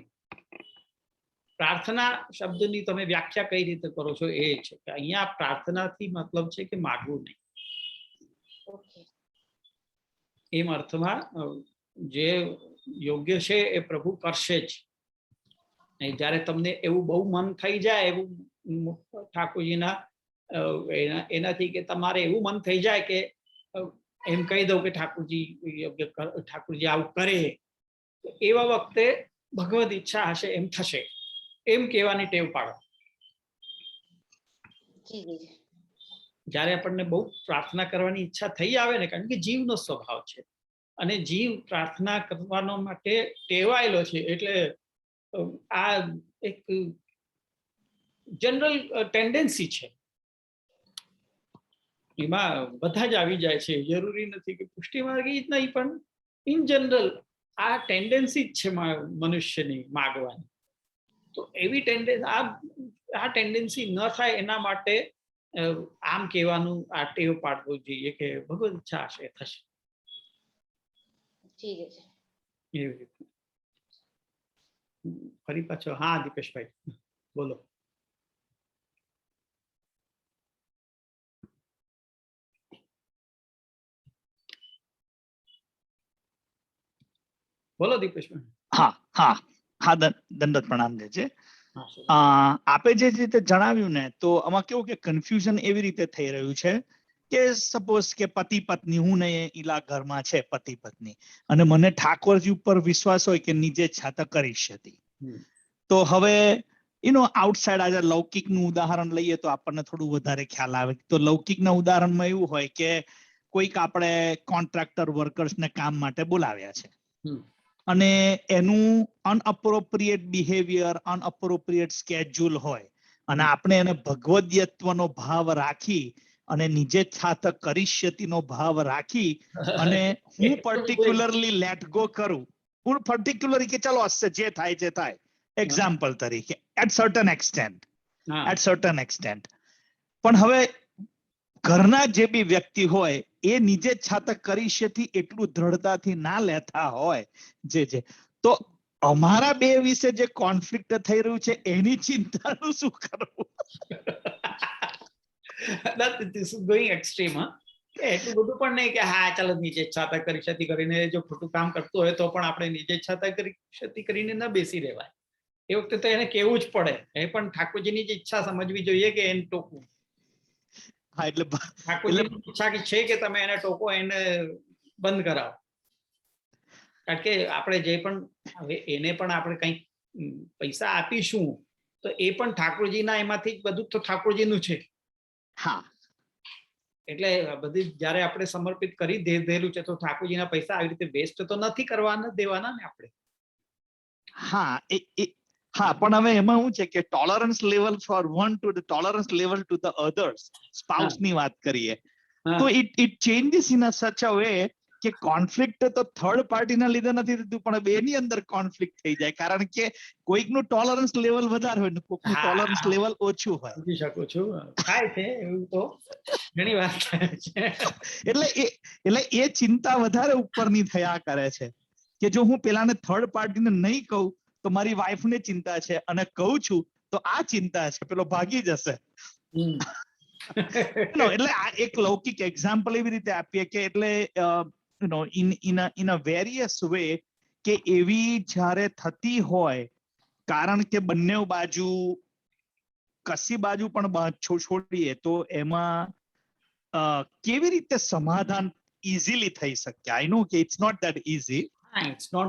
પ્રાર્થના શબ્દની તમે વ્યાખ્યા કઈ રીતે કરો છો એ છે કે અહીંયા પ્રાર્થનાથી મતલબ છે કે માગવું નહીં. એમ અર્થમાં જે યોગ્ય છે એ પ્રભુ કરશે જ. જ્યારે તમને એવું બહુ મન થઈ જાય એવું ઠાકોરજીના એનાથી કે તમારે એવું મન થઈ જાય કે એમ કહી દઉં કે ઠાકોરજી આવું કરે, એવા વખતે ભગવદ ઈચ્છા હશે એમ થશે એમ કહેવાની ટેવ પાડો. જ્યારે આપણને બહુ પ્રાર્થના કરવાની ઈચ્છા થઈ આવે ને, કારણ કે જીવનો સ્વભાવ છે અને જીવ પ્રાર્થના કરવાનો માટે ટેવાયેલો છે, એટલે આ એક જનરલ ટેન્ડન્સી છે, એમાં બધા જ આવી જાય છે. જરૂરી નથી કે પુષ્ટિ માર્ગી જ નહીં, પણ ઇન જનરલ આ ટેન્ડન્સી જ છે મનુષ્યની માગવાની. તો એવી ટેન્ડન્સી ન થાય એના માટે આમ કહેવાનું આ ટેવ પાડવું જોઈએ કે ભગવદ ઈચ્છા હશે થશે. એવી રીતે. ફરી પાછો. હા દીપેશભાઈ બોલો. બોલો દીપેશભાઈ. હા હા હા, દંડવત પ્રણામ દે છે. હા, સર. આપે જે રીતે જણાવ્યું ને, તો આમાં કેવું કે કન્ફ્યુઝન એવી રીતે થઈ રહ્યું છે કે સપોઝ કે પતિ પત્ની, હું ને ઈલા ઘરમાં છે પતિ પત્ની, અને મને ઠાકોરજી ઉપર વિશ્વાસ હોય કે નીચે છાતા કરી હતી. તો હવે આઉટસાઇડ આજે લૌકિકનું ઉદાહરણ લઈએ તો આપણને થોડું વધારે ખ્યાલ આવે. તો લૌકિકના ઉદાહરણમાં એવું હોય કે કોઈક આપણે કોન્ટ્રાક્ટર વર્કર્સને કામ માટે બોલાવ્યા છે, અને એનું અનઅપ્રોપ્રિએટ બિહેવિયર, અનઅપ્રોપ્રિએટ સ્કેડ્યુલ હોય, અને આપણે એને ભગવદ્યત્વનો ભાવ રાખી અને નિજે છાતક કરીષ્યતિનો ભાવ રાખી અને હું પર્ટિક્યુલરલી લેટ ગો કરું, હું પર્ટિક્યુલર કે ચાલો જે થાય જે થાય, એક્ઝામ્પલ તરીકે એટ સર્ટન એક્સટેન્ટ. પણ હવે ઘરના જે બી વ્યક્તિ હોય એ નિજે છાતક કરીષ્યથી એટલું દ્રઢતાથી ના લેતા હોય તો અમારા બે વિશે જે કોન્ફ્લિક્ટ થઈ રહ્યું છે એની ચિંતાનું શું કરવું? This is going extreme, huh? એટલું બધું પણ નહીં કે હા ચાલો નીચે છાતા કરી ક્ષતિ કરીને જો ખોટું કામ કરતું હોય તો પણ આપણે નીચે છાતા કરી ક્ષતિ કરીને ન બેસી રહેવાય. એ વખતે તો એને કેવું જ પડે. એ પણ ઠાકોરજીની જ ઈચ્છા સમજવી જોઈએ કે એને ટોકવું. હા, એટલે ઠાકોરજીની ઈચ્છા છે કે તમે એને ટોકો, એને બંધ કરાવો. કારણ કે આપણે જે પણ હવે એને પણ આપણે કંઈક પૈસા આપીશું તો એ પણ ઠાકોરજીના એમાંથી જ બધું તો ઠાકોરજીનું છે. હા, એટલે બધી જ્યારે આપણે સમર્પિત કરી દેલું છે તો ઠાકોરજીના પૈસા આવી રીતે વેસ્ટ તો નથી કરવાના દેવાના ને આપણે. હા, હા, પણ હવે એમાં શું છે કે tolerance level for one to the tolerance level to the others, spouse ની વાત કરીએ તો it changes in a such a way કે કોન્ફ્લિક્ટ તો થર્ડ પાર્ટીના લીધે નથી થતું, પણ બેની અંદર કોન્ફ્લિક્ટ થઈ જાય, કારણ કે કોઈકનું ટોલરન્સ લેવલ વધારે હોય ને કોઈકનું ટોલરન્સ લેવલ ઓછું હોય. સમજી શકું છું, થાય છે એવું તો ઘણી વાર થાય છે. એટલે એ ચિંતા વધારે ઉપરની થયા કરે છે કે જો હું પેલાને થર્ડ પાર્ટીને નહીં કહું તો મારી વાઈફને ચિંતા છે, અને કહું છું તો આ ચિંતા છે, પેલો ભાગી જશે. એટલે આ એક લૌકિક એક્ઝામ્પલ એવી રીતે આપીએ કે એટલે ઇન અ વેરિયસ વે કે એવી જ્યારે થતી હોય, કારણ કે બંને બાજુ કસી બાજુ પણ છોડીએ તો એમાં કેવી રીતે સમાધાન ઇઝીલી થઈ શકે. આઈ નો કે it's not that easy. It's not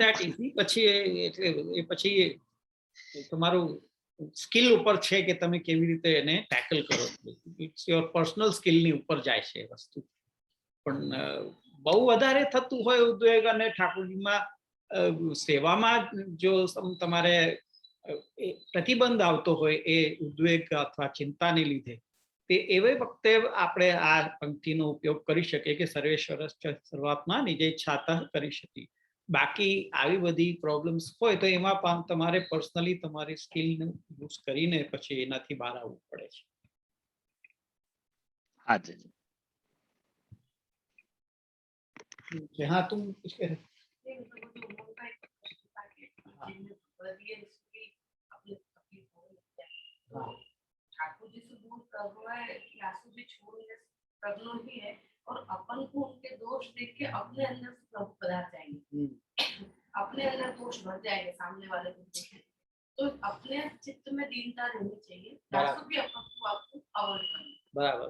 that easy. પછી તમારું સ્કિલ ઉપર છે કે તમે કેવી રીતે એને ટેકલ કરો. ઇટ્સ યોર પર્સનલ સ્કિલની ઉપર જાય છે એ વસ્તુ. પણ બહુ વધારે થતું હોય ઉદ્વેગ અને ઠાકોરજીમાં સેવામાં જો તમારે પ્રતિબંધ આવતો હોય એ ઉદ્વેગ અથવા ચિંતાને લીધે, તે એવે વખતે આપણે આ પંક્તિનો ઉપયોગ કરી શકીએ કે સર્વેશ્વર સર્વાત્મા નિજે છાતા કરી શકી. બાકી આવી બધી પ્રોબ્લેમ્સ હોય તો એમાં તમારે પર્સનલી તમારી સ્કિલને યુઝ કરીને પછી એનાથી બહાર આવવું પડે છે. હા જી. हाँ तुम कुछ कह रहे ठाकुर जी से दूर करना है, आंसू भी छोड़ने करना ही है, और अपन को उनके दोष देख के अपने अंदर प्रभु पदार्थ जाएंगे, अपने अंदर दोष भर जाएंगे सामने वाले को देखें, तो अपने चित्त में दीनता रहनी चाहिए, आंसू भी अपन को आपको अवॉइड करना। बराबर.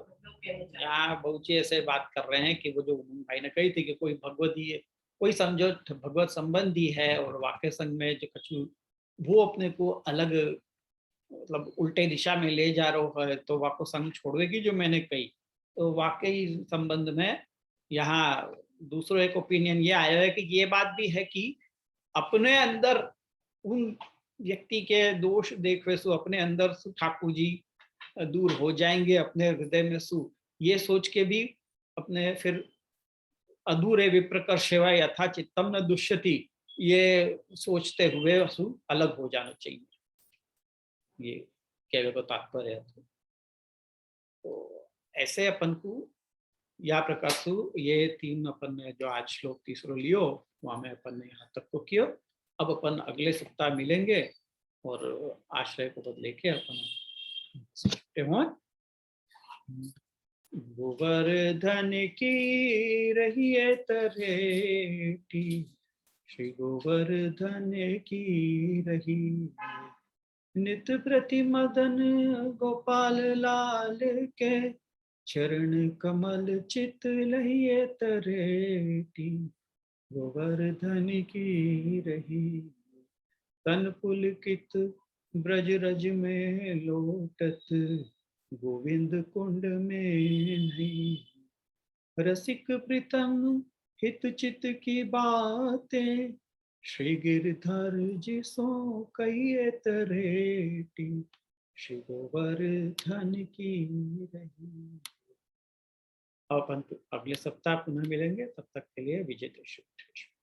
यहाँ बहुची ऐसे बात कर रहे हैं कि वो जो भाई ने कही थी कि कोई भगवती है, कोई समझो भगवत संबंधी है और वाक्य संघ में जो कछु वो अपने को अलग मतलब उल्टे दिशा में ले जा रहा है तो वाक्य संघ छोड़ेगी जो मैंने कही. तो वाकई संबंध में यहाँ दूसरा एक ओपिनियन ये आया है कि ये बात भी है कि अपने अंदर उन व्यक्ति के दोष देखे सु अपने अंदर ठाकुर जी दूर हो जाएंगे अपने हृदय में सु, ये सोच के भी अपने फिर अधूरे विप्रकर सेवा यथा चित्तम न दुष्यति, ये सोचते हुए सु अलग हो जाना चाहिए. ये कहने को तात्पर्य है. तो ऐसे अपन को या प्रकार से ये 3 अपन ने जो आज श्लोक तीसरो लियो वहां में अपन ने यहाँ तक को किया. अब अपन अगले सप्ताह मिलेंगे और आश्रय को बदले के अपन गोवर्धन की रहिए तरेटी, श्री गोवर्धन की रही। नित प्रति मदन गोपाल लाल के, चरण कमल चित लहिए तरेटी, गोवर्धन की रही। तन पुलकित ब्रज रज में लोटत, गोविंद कुंड में नहीं। रसिक प्रीतम हित चित की बातें, श्री गिरधर जी सो कहिए तरेटी, श्री गोवर्धन की रही। अब अपन अगले सप्ताह पुनः मिलेंगे, तब तक के लिए विजय दशमी।